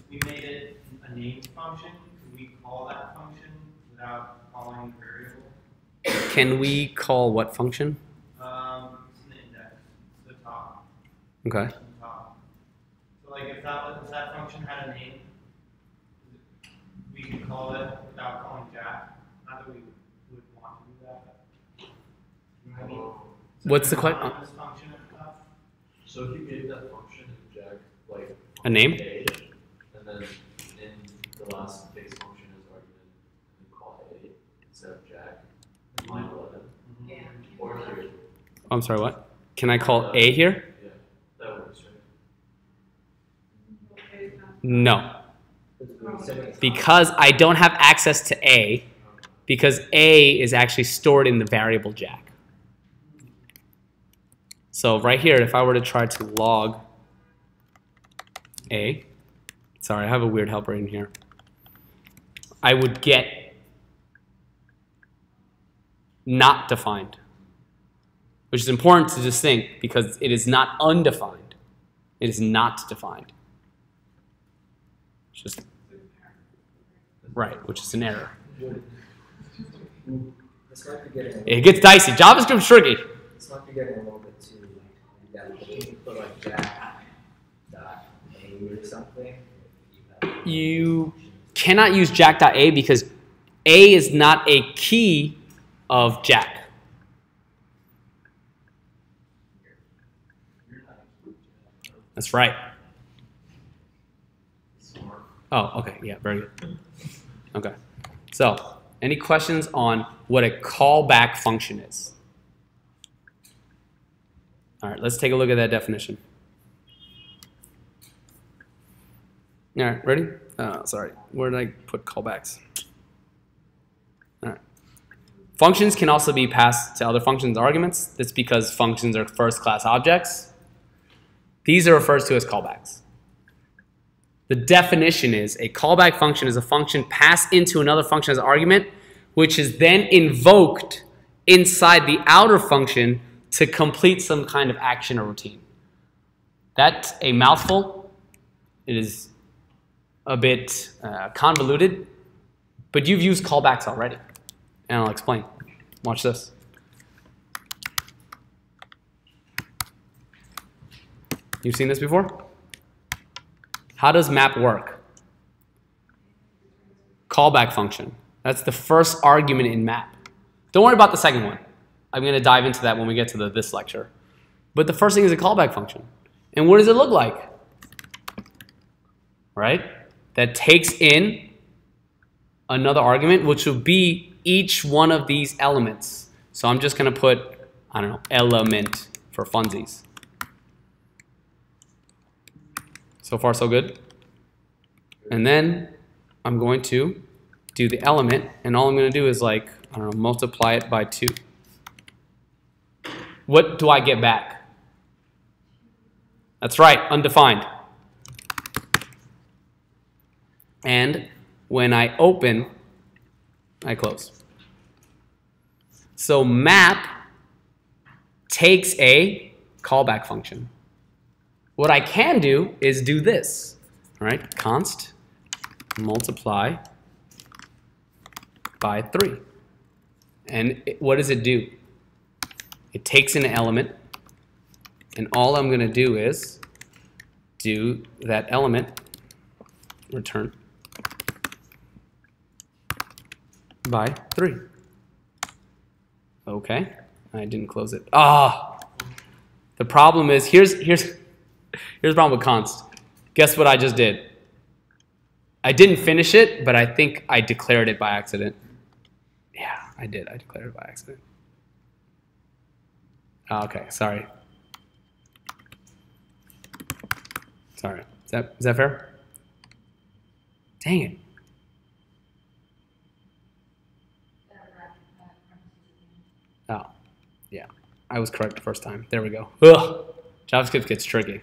we made it a named function. Can we call that function without calling the variable? Can we call what function? It's an index, the top. Okay. The top. So like if that function had a name, we could call it without calling Jack. Not that we would want to do that. I mean, What's the question? anonymous function at the top. So if you gave that function in Jack, like A name? A, and then in the last base function as argument, and then call A instead of Jack, line 11, Yeah. or here. I'm sorry, what? Can I call A here? Yeah, that works, right? No. Because I don't have access to A, because A is actually stored in the variable Jack. So right here, if I were to try to log A, sorry, I have a weird helper in here, I would get not defined, which is important to just think because it is not undefined. It is not defined. It's just right, which is an error. This might be getting It gets dicey. JavaScript's tricky. this might be getting a little bit too like can you put like Jack dot A or something? You cannot use jack.a because A is not a key of Jack. That's right. Oh, okay. Yeah, very good. Okay. So, any questions on what a callback function is? All right, let's take a look at that definition. All right, ready? Sorry, where did I put callbacks? All right. Functions can also be passed to other functions arguments. That's because functions are first-class objects. These are referred to as callbacks. The definition is a callback function is a function passed into another function as an argument, which is then invoked inside the outer function to complete some kind of action or routine. That's a mouthful. It is a bit convoluted, but you've used callbacks already, and I'll explain. Watch this. You've seen this before? How does map work? Callback function. That's the first argument in map. Don't worry about the second one. I'm going to dive into that when we get to this lecture. But the first thing is a callback function. And what does it look like? Right? That takes in another argument, which will be each one of these elements. So I'm just going to put, I don't know, element for funsies. So far, so good. And then I'm going to do the element, and all I'm going to do is like, I don't know, multiply it by 2. What do I get back? That's right, undefined. And when I open, I close. So map takes a callback function. What I can do is do this, all right? Const multiply by 3. And what does it do? It takes an element, and all I'm going to do is do that element return by 3. Okay, I didn't close it. Ah, the problem is here's the problem with const. Guess what I just did? I didn't finish it, but I think I declared it by accident. Yeah, I did. I declared it by accident. Okay, sorry. Sorry. Is that fair? Dang it. Oh, yeah. I was correct the first time. There we go. Ugh. JavaScript gets tricky.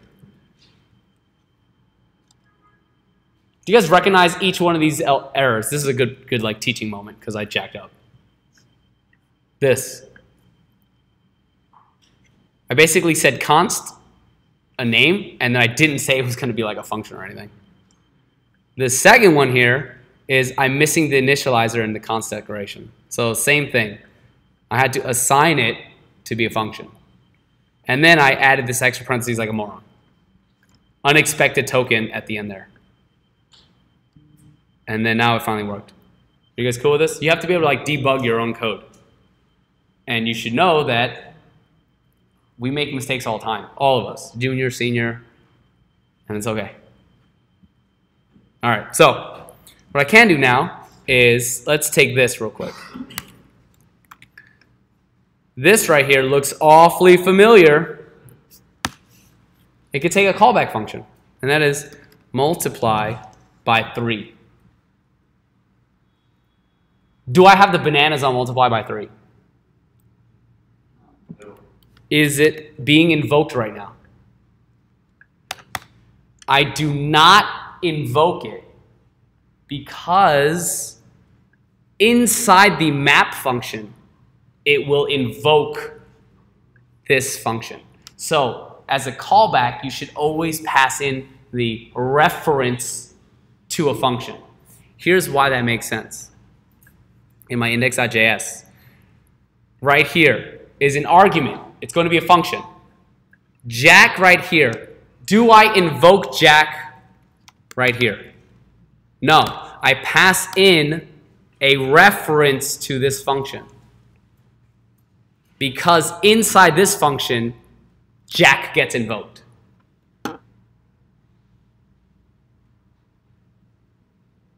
Do you guys recognize each one of these errors? This is a good like teaching moment because I jacked up. This. I basically said const, a name, and then I didn't say it was going to be like a function or anything. The second one here is I'm missing the initializer in the const declaration. So same thing. I had to assign it to be a function. And then I added this extra parentheses like a moron. Unexpected token at the end there. And then now it finally worked. Are you guys cool with this? You have to be able to like debug your own code. And you should know that we make mistakes all the time. All of us. Junior, senior, and it's okay. All right, so what I can do now is, let's take this real quick. This right here looks awfully familiar. It could take a callback function, and that is multiply by 3. Do I have the bananas on multiply by 3? Is it being invoked right now? I do not invoke it because inside the map function, it will invoke this function. So as a callback, you should always pass in the reference to a function. Here's why that makes sense. In my index.js, right here is an argument. It's going to be a function. Jack right here. Do I invoke Jack right here? No. I pass in a reference to this function. Because inside this function, Jack gets invoked.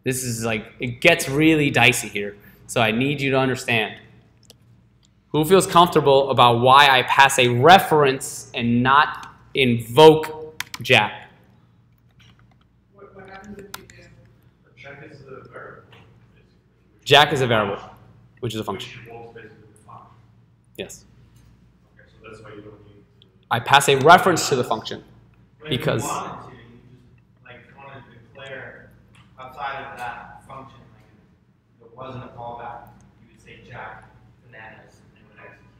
This is like, it gets really dicey here. So I need you to understand. Who feels comfortable about why I pass a reference and not invoke Jack? What happens if you do? Jack is the variable. Jack is a variable, which is a function. Which involves basically the function. Yes. Okay, so that's why you don't need to. I pass a reference to the function But because. if you wanted to, you just like wanted to declare outside of that function, like if it wasn't a callback, you would say Jack bananas and it would execute.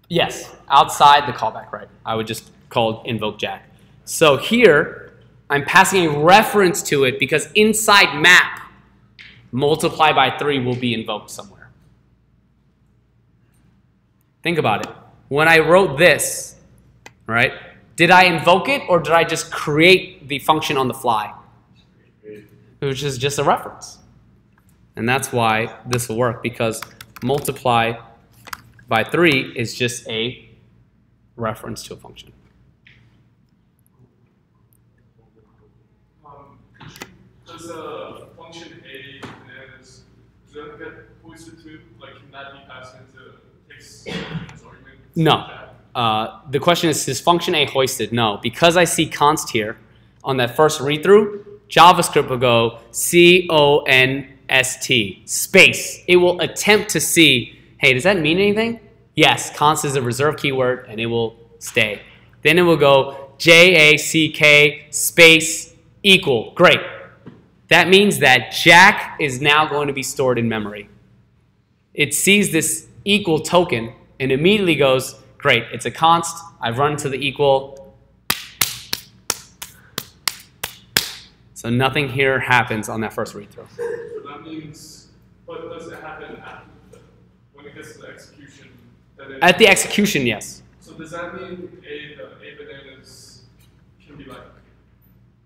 Yes, outside the callback, right? I would just call invoke Jack. So here, I'm passing a reference to it because inside map, multiply by 3 will be invoked somewhere. Think about it. When I wrote this, right, did I invoke it or did I just create the function on the fly? Which is just a reference. And that's why this will work, because multiply by 3 is just a reference to a function. Does a function A bananas, does that get hoisted to, like, can that be passed into takes as argument? No. The question is function A hoisted? No. Because I see const here on that first read-through, JavaScript will go const space. It will attempt to see, hey, does that mean anything? Yes, const is a reserved keyword, and it will stay. Then it will go JACK space equal. Great. that means that Jack is now going to be stored in memory. It sees this equal token and immediately goes, great, it's a const, I've run to the equal. So nothing here happens on that first read through. So that means, but does it happen after when it gets to the execution? At the execution, yes. So does that mean the A bananas can be like,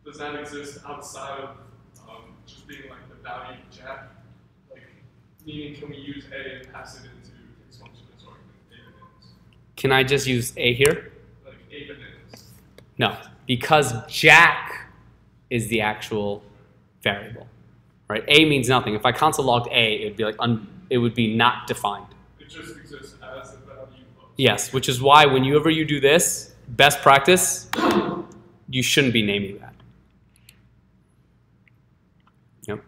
does that exist outside of just being like the value of Jack? Like, meaning can we use A and pass it into this function as argument, A bananas? Can I just use A here? Like A bananas. No, because Jack is the actual variable, right? A means nothing. If I console logged A, it'd be like it would be not defined. It just exists as the value of. Yes, which is why whenever you do this, best practice, you shouldn't be naming that. Yep.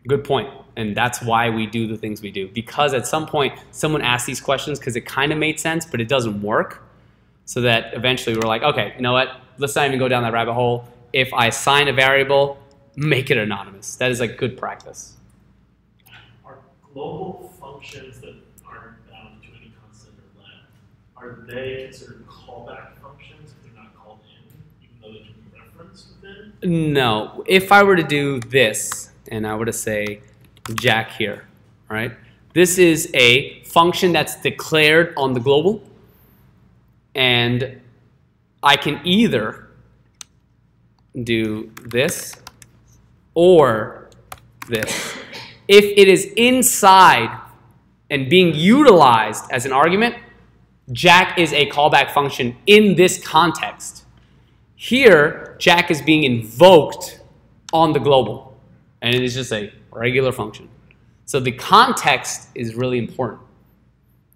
Good point. And that's why we do the things we do. Because at some point, someone asked these questions because it kind of made sense, but it doesn't work. So that eventually we're like, okay, you know what? Let's not even go down that rabbit hole. If I assign a variable, make it anonymous. That is like good practice. Are global functions that aren't bound to any constant or let, are they considered callback functions if they're not called in, even though they can be referenced within? No. If I were to do this, and I were to say Jack here, right? This is a function that's declared on the global, and I can either do this or this. If it is inside and being utilized as an argument, Jack is a callback function in this context. Here, Jack is being invoked on the global, and it is just a regular function. So the context is really important.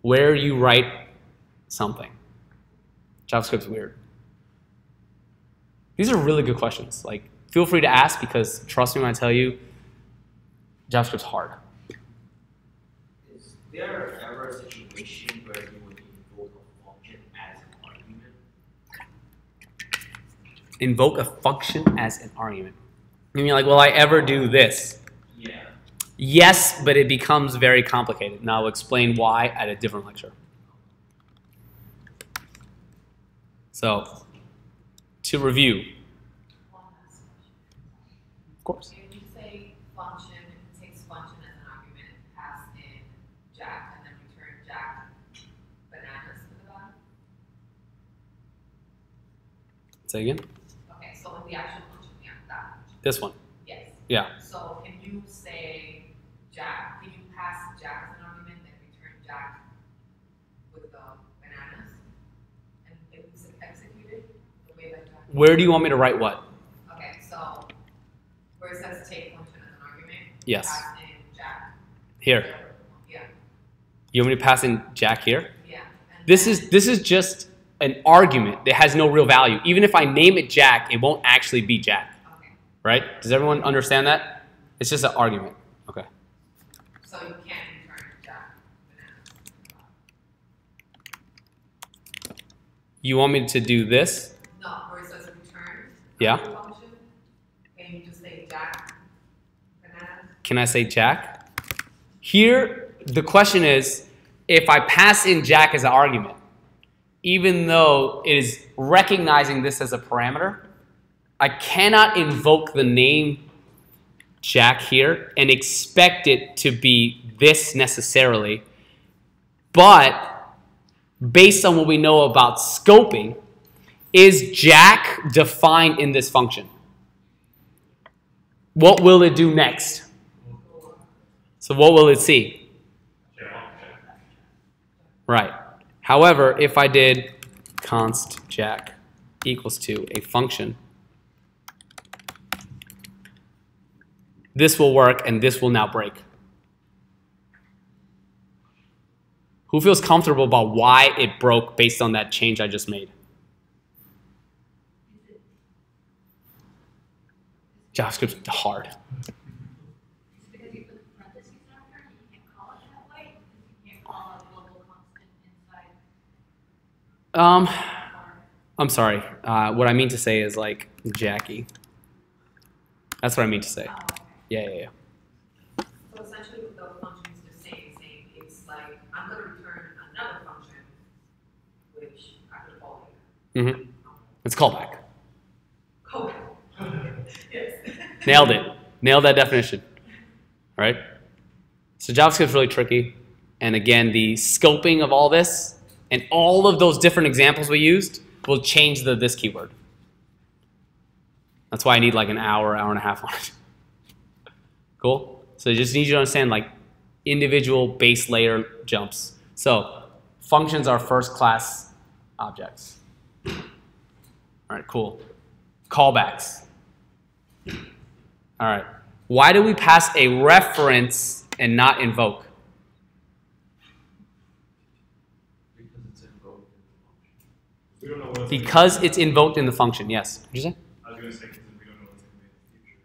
Where you write something. JavaScript's weird. These are really good questions. Like, feel free to ask because trust me when I tell you, JavaScript's hard. Is there ever a situation where you would invoke a function as an argument? Invoke a function as an argument. You mean like, will I ever do this? Yeah. Yes, but it becomes very complicated. And I'll explain why at a different lecture. So, to review. One last question. Of course. When you say function, it takes function as an argument, pass in Jack, and then return Jack bananas to the bottom? Say again? Okay, so in the actual function, yeah, that function. This one. Yes. Yeah. So can you say Jack, can you pass Jack as an argument, then return Jack with the bananas? And it's executed the way that Jack. Where do you want me to write what? Okay, so where it says take function as an argument, Yes. pass in Jack. Here. Yeah, You want me to pass in Jack here? yeah. And This is just an argument that has no real value. Even if I name it Jack, it won't actually be Jack. okay, Right? Does everyone understand that? It's just an argument. Okay. so you can't return Jack bananas. You want me to do this? No, where it says return. Yeah. Function, can you just say Jack bananas? Can I say Jack? Here, the question is, if I pass in Jack as an argument, even though it is recognizing this as a parameter, I cannot invoke the name Jack here and expect it to be this necessarily. But based on what we know about scoping, is Jack defined in this function? What will it do next? So what will it see? Right. However, if I did const Jack equals to a function, this will work and this will now break. Who feels comfortable about why it broke based on that change I just made? JavaScript's hard. It's because you put parentheses after, and you can't call it that way, because you can't call a global constant inside. I'm sorry. What I mean to say is like Jackie. That's what I mean to say. Oh. Yeah. So essentially the function is the same, it's like, I'm gonna return another function, which I could call here. Mm-hmm. It's callback. Code. Yes. Nailed it. Nailed that definition. All right? So JavaScript's really tricky. And again, the scoping of all this and all of those different examples we used will change this keyword. That's why I need like an hour and a half on it. Cool? So I just need you to understand like individual base layer jumps. So functions are first class objects. All right, cool. Callbacks. All right. Why do we pass a reference and not invoke? We don't know what Because it's invoked in the function, yes. What did you say? I was going to say, because we don't know what's going to be in the future.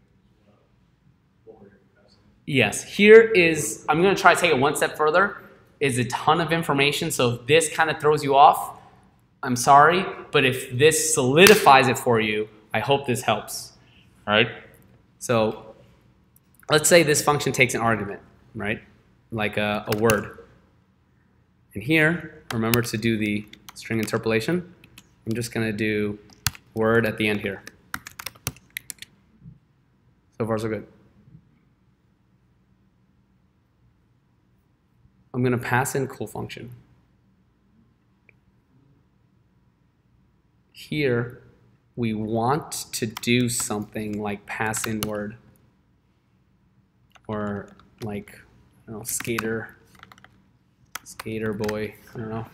What we're passing. Yes. Here is, I'm going to try to take it one step further, is a ton of information. So if this kind of throws you off, I'm sorry. But if this solidifies it for you, I hope this helps. All right? So let's say this function takes an argument, right? Like a word. And here, remember to do the string interpolation. I'm just going to do word at the end here. So far, so good. I'm going to pass in cool function. Here, we want to do something like pass in word. Or like, I don't know, skater boy, I don't know.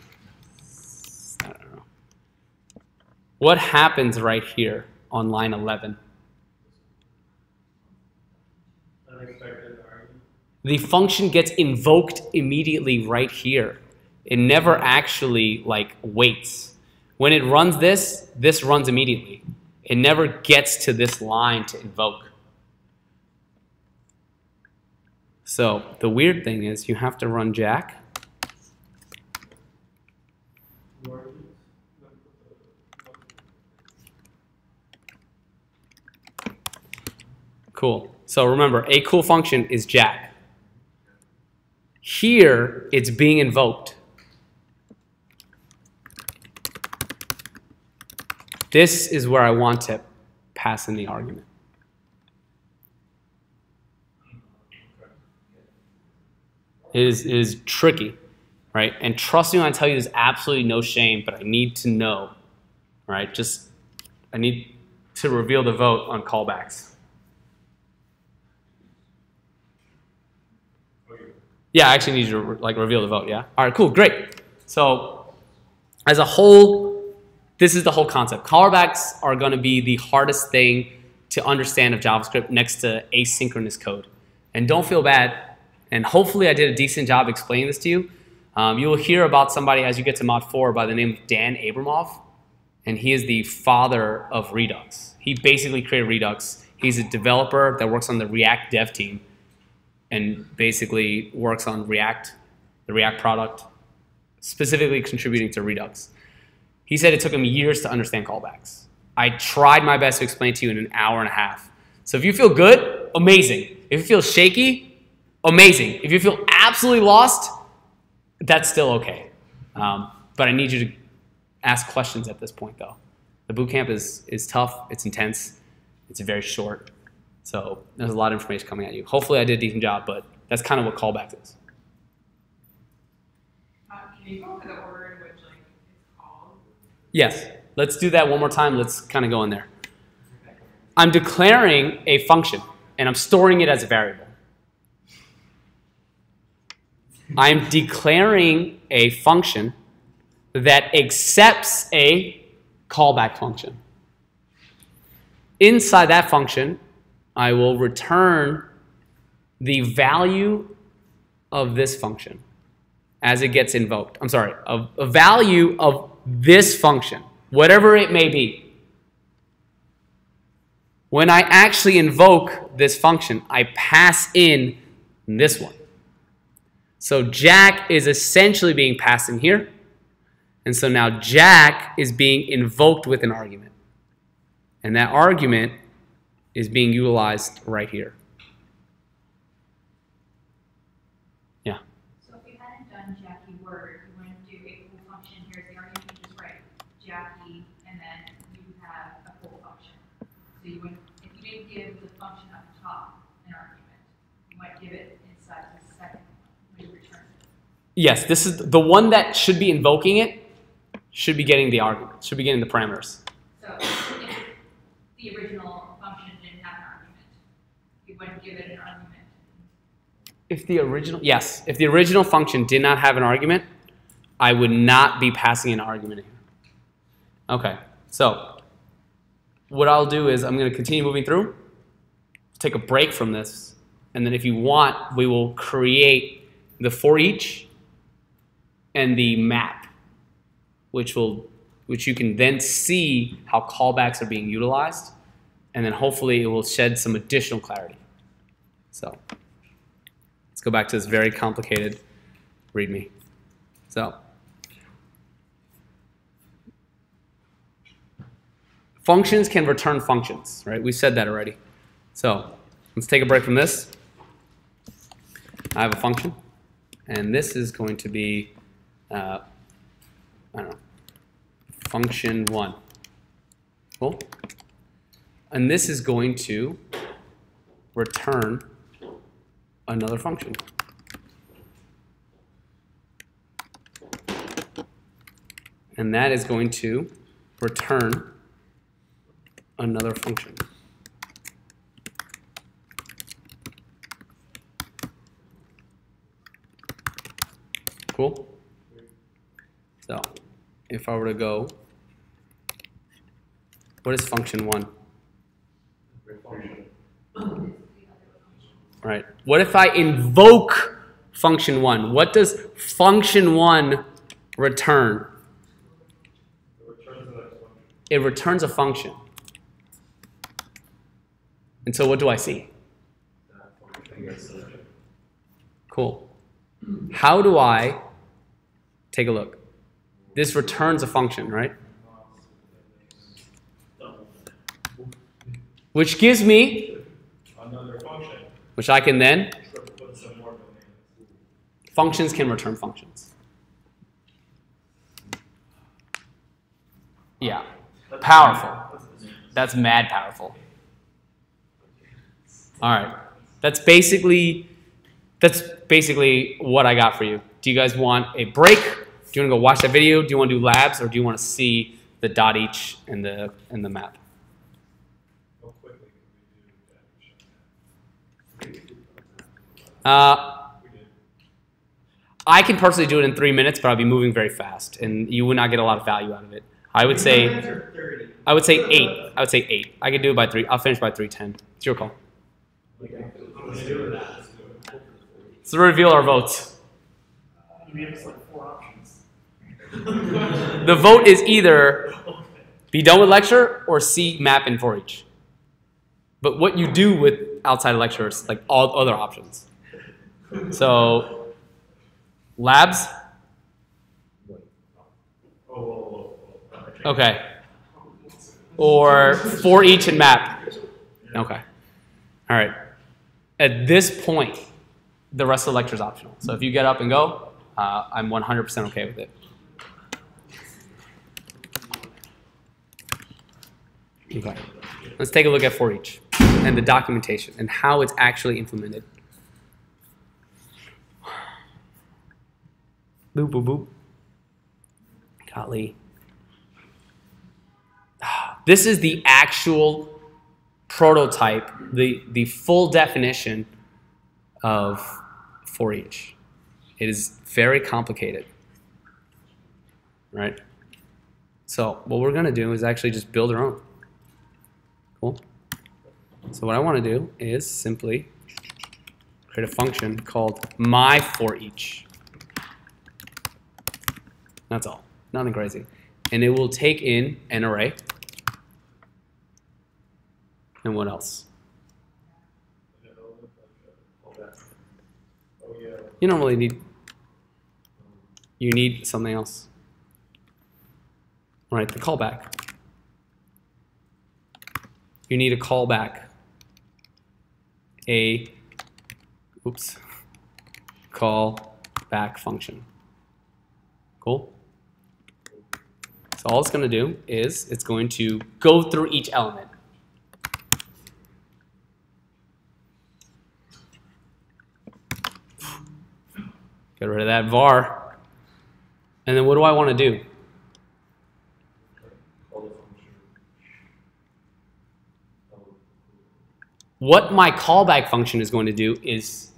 What happens right here on line 11? Unexpected argument. The function gets invoked immediately right here. It never actually like waits. When it runs this runs immediately. It never gets to this line to invoke. So the weird thing is you have to run Jack. Cool. So remember, a cool function is Jack. Here, it's being invoked. This is where I want to pass in the argument. It is tricky, right? And trust me when I tell you there's absolutely no shame, but I need to know, right? I need to reveal the vote on callbacks. Yeah, I actually need you to like reveal the vote, yeah? All right, cool, great. So as a whole, this is the whole concept. Callbacks are going to be the hardest thing to understand of JavaScript next to asynchronous code. And don't feel bad. And hopefully I did a decent job explaining this to you. You will hear about somebody as you get to Mod 4 by the name of Dan Abramov. And he is the father of Redux. He basically created Redux. He's a developer that works on the React dev team and basically works on React, the React product, specifically contributing to Redux. He said it took him years to understand callbacks. I tried my best to explain to you in an hour and a half. So if you feel good, amazing. If you feel shaky, amazing. If you feel absolutely lost, that's still okay. But I need you to ask questions at this point, though. The bootcamp is tough. It's intense. It's very short. So there's a lot of information coming at you. Hopefully I did a decent job, but that's kind of what callbacks is. Can you go over the order in which like it's called? Yes. Let's do that one more time. Let's kind of go in there. I'm declaring a function, and I'm storing it as a variable. I'm declaring a function that accepts a callback function. Inside that function, I will return the value of this function as it gets invoked. I'm sorry, a value of this function, whatever it may be. When I actually invoke this function, I pass in this one. So Jack is essentially being passed in here. And so now Jack is being invoked with an argument. And that argument is being utilized right here. done Jackie word, you want to do a full function, here's the argument, you just write Jackie, and then you have a full function. So you would, if you didn't give the function up top an argument, you might give it inside the second one when you return it. Yes, this is the one that should be invoking it, should be getting the argument, should be getting the parameters. So if the original function didn't have an argument, you wouldn't give it an argument. If the original function did not have an argument, I would not be passing an argument here. Okay, so what I'll do is I'm going to continue moving through, take a break from this, and then if you want, we will create the for each and the map, which you can then see how callbacks are being utilized, and then hopefully it will shed some additional clarity. So let's go back to this very complicated README. So functions can return functions, right? We said that already. So let's take a break from this. I have a function, and this is going to be, I don't know, function 1. Cool? And this is going to return another function. And that is going to return another function. Cool? So if I were to go, what is function 1? All right. What if I invoke function 1? What does function 1 return? It returns a function. And so what do I see? Cool. How do I take a look? This returns a function, right? Which gives me Another function. which I can then, Put some more domains. functions can return functions. Yeah, powerful. That's mad powerful. All right, that's basically what I got for you. Do you guys want a break? Do you want to go watch that video? Do you want to do labs, or do you want to see the dot each and the map? How quickly can we do I can personally do it in 3 minutes, but I'll be moving very fast, and you would not get a lot of value out of it. I would say 8. I would say 8. I could do it by 3. I'll finish by 3:10. It's your call. Let's reveal our votes. You gave us like 4 options. The vote is either be done with lecture or C, map, and for each. But what you do with outside of lecture is like all other options. So, labs? Okay. Or for each and map? Okay. All right. At this point, the rest of the lecture is optional. So if you get up and go, I'm 100% okay with it. Okay. Let's take a look at for each and the documentation and how it's actually implemented. Boop, boop, boop. Golly. This is the actual prototype, the full definition of for each. It is very complicated, right? So what we're going to do is actually just build our own. Cool. So what I want to do is simply create a function called my for each. That's all. Nothing crazy. And it will take in an array. And what else? You don't really need. You need something else. All right, the callback. You need a callback. Callback function. Cool? So all it's going to do is it's going to go through each element. Get rid of that var. And then what do I want to do? What my callback function is going to do is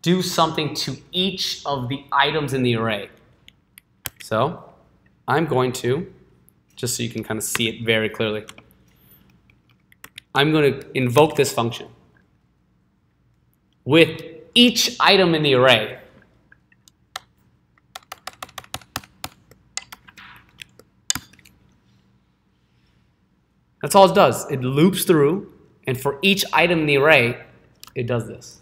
do something to each of the items in the array. So I'm going to, just so you can kind of see it very clearly, I'm going to invoke this function with each item in the array. That's all it does. It loops through, and for each item in the array, it does this.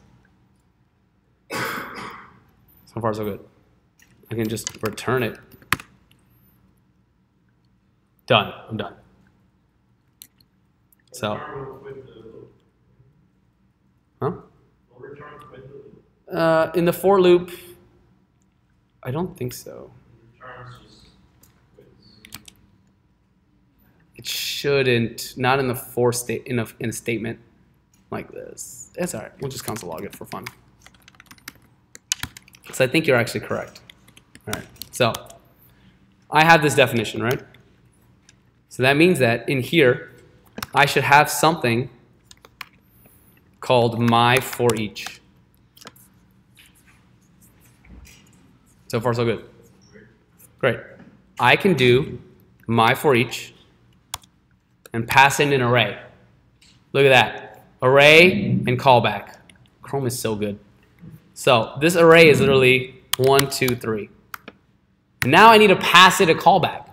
So far, so good. I can just return it. Done. I'm done. So, huh? In the for loop, I don't think so. It shouldn't, not in the for state, in a statement like this. It's all right. We'll just console log it for fun. So I think you're actually correct. All right. So I have this definition, right? So that means that in here, I should have something called my for each. So far, so good. Great. I can do my for each and pass in an array. Look at that. Array and callback. Chrome is so good. So this array is literally 1, 2, 3. And now I need to pass it a callback.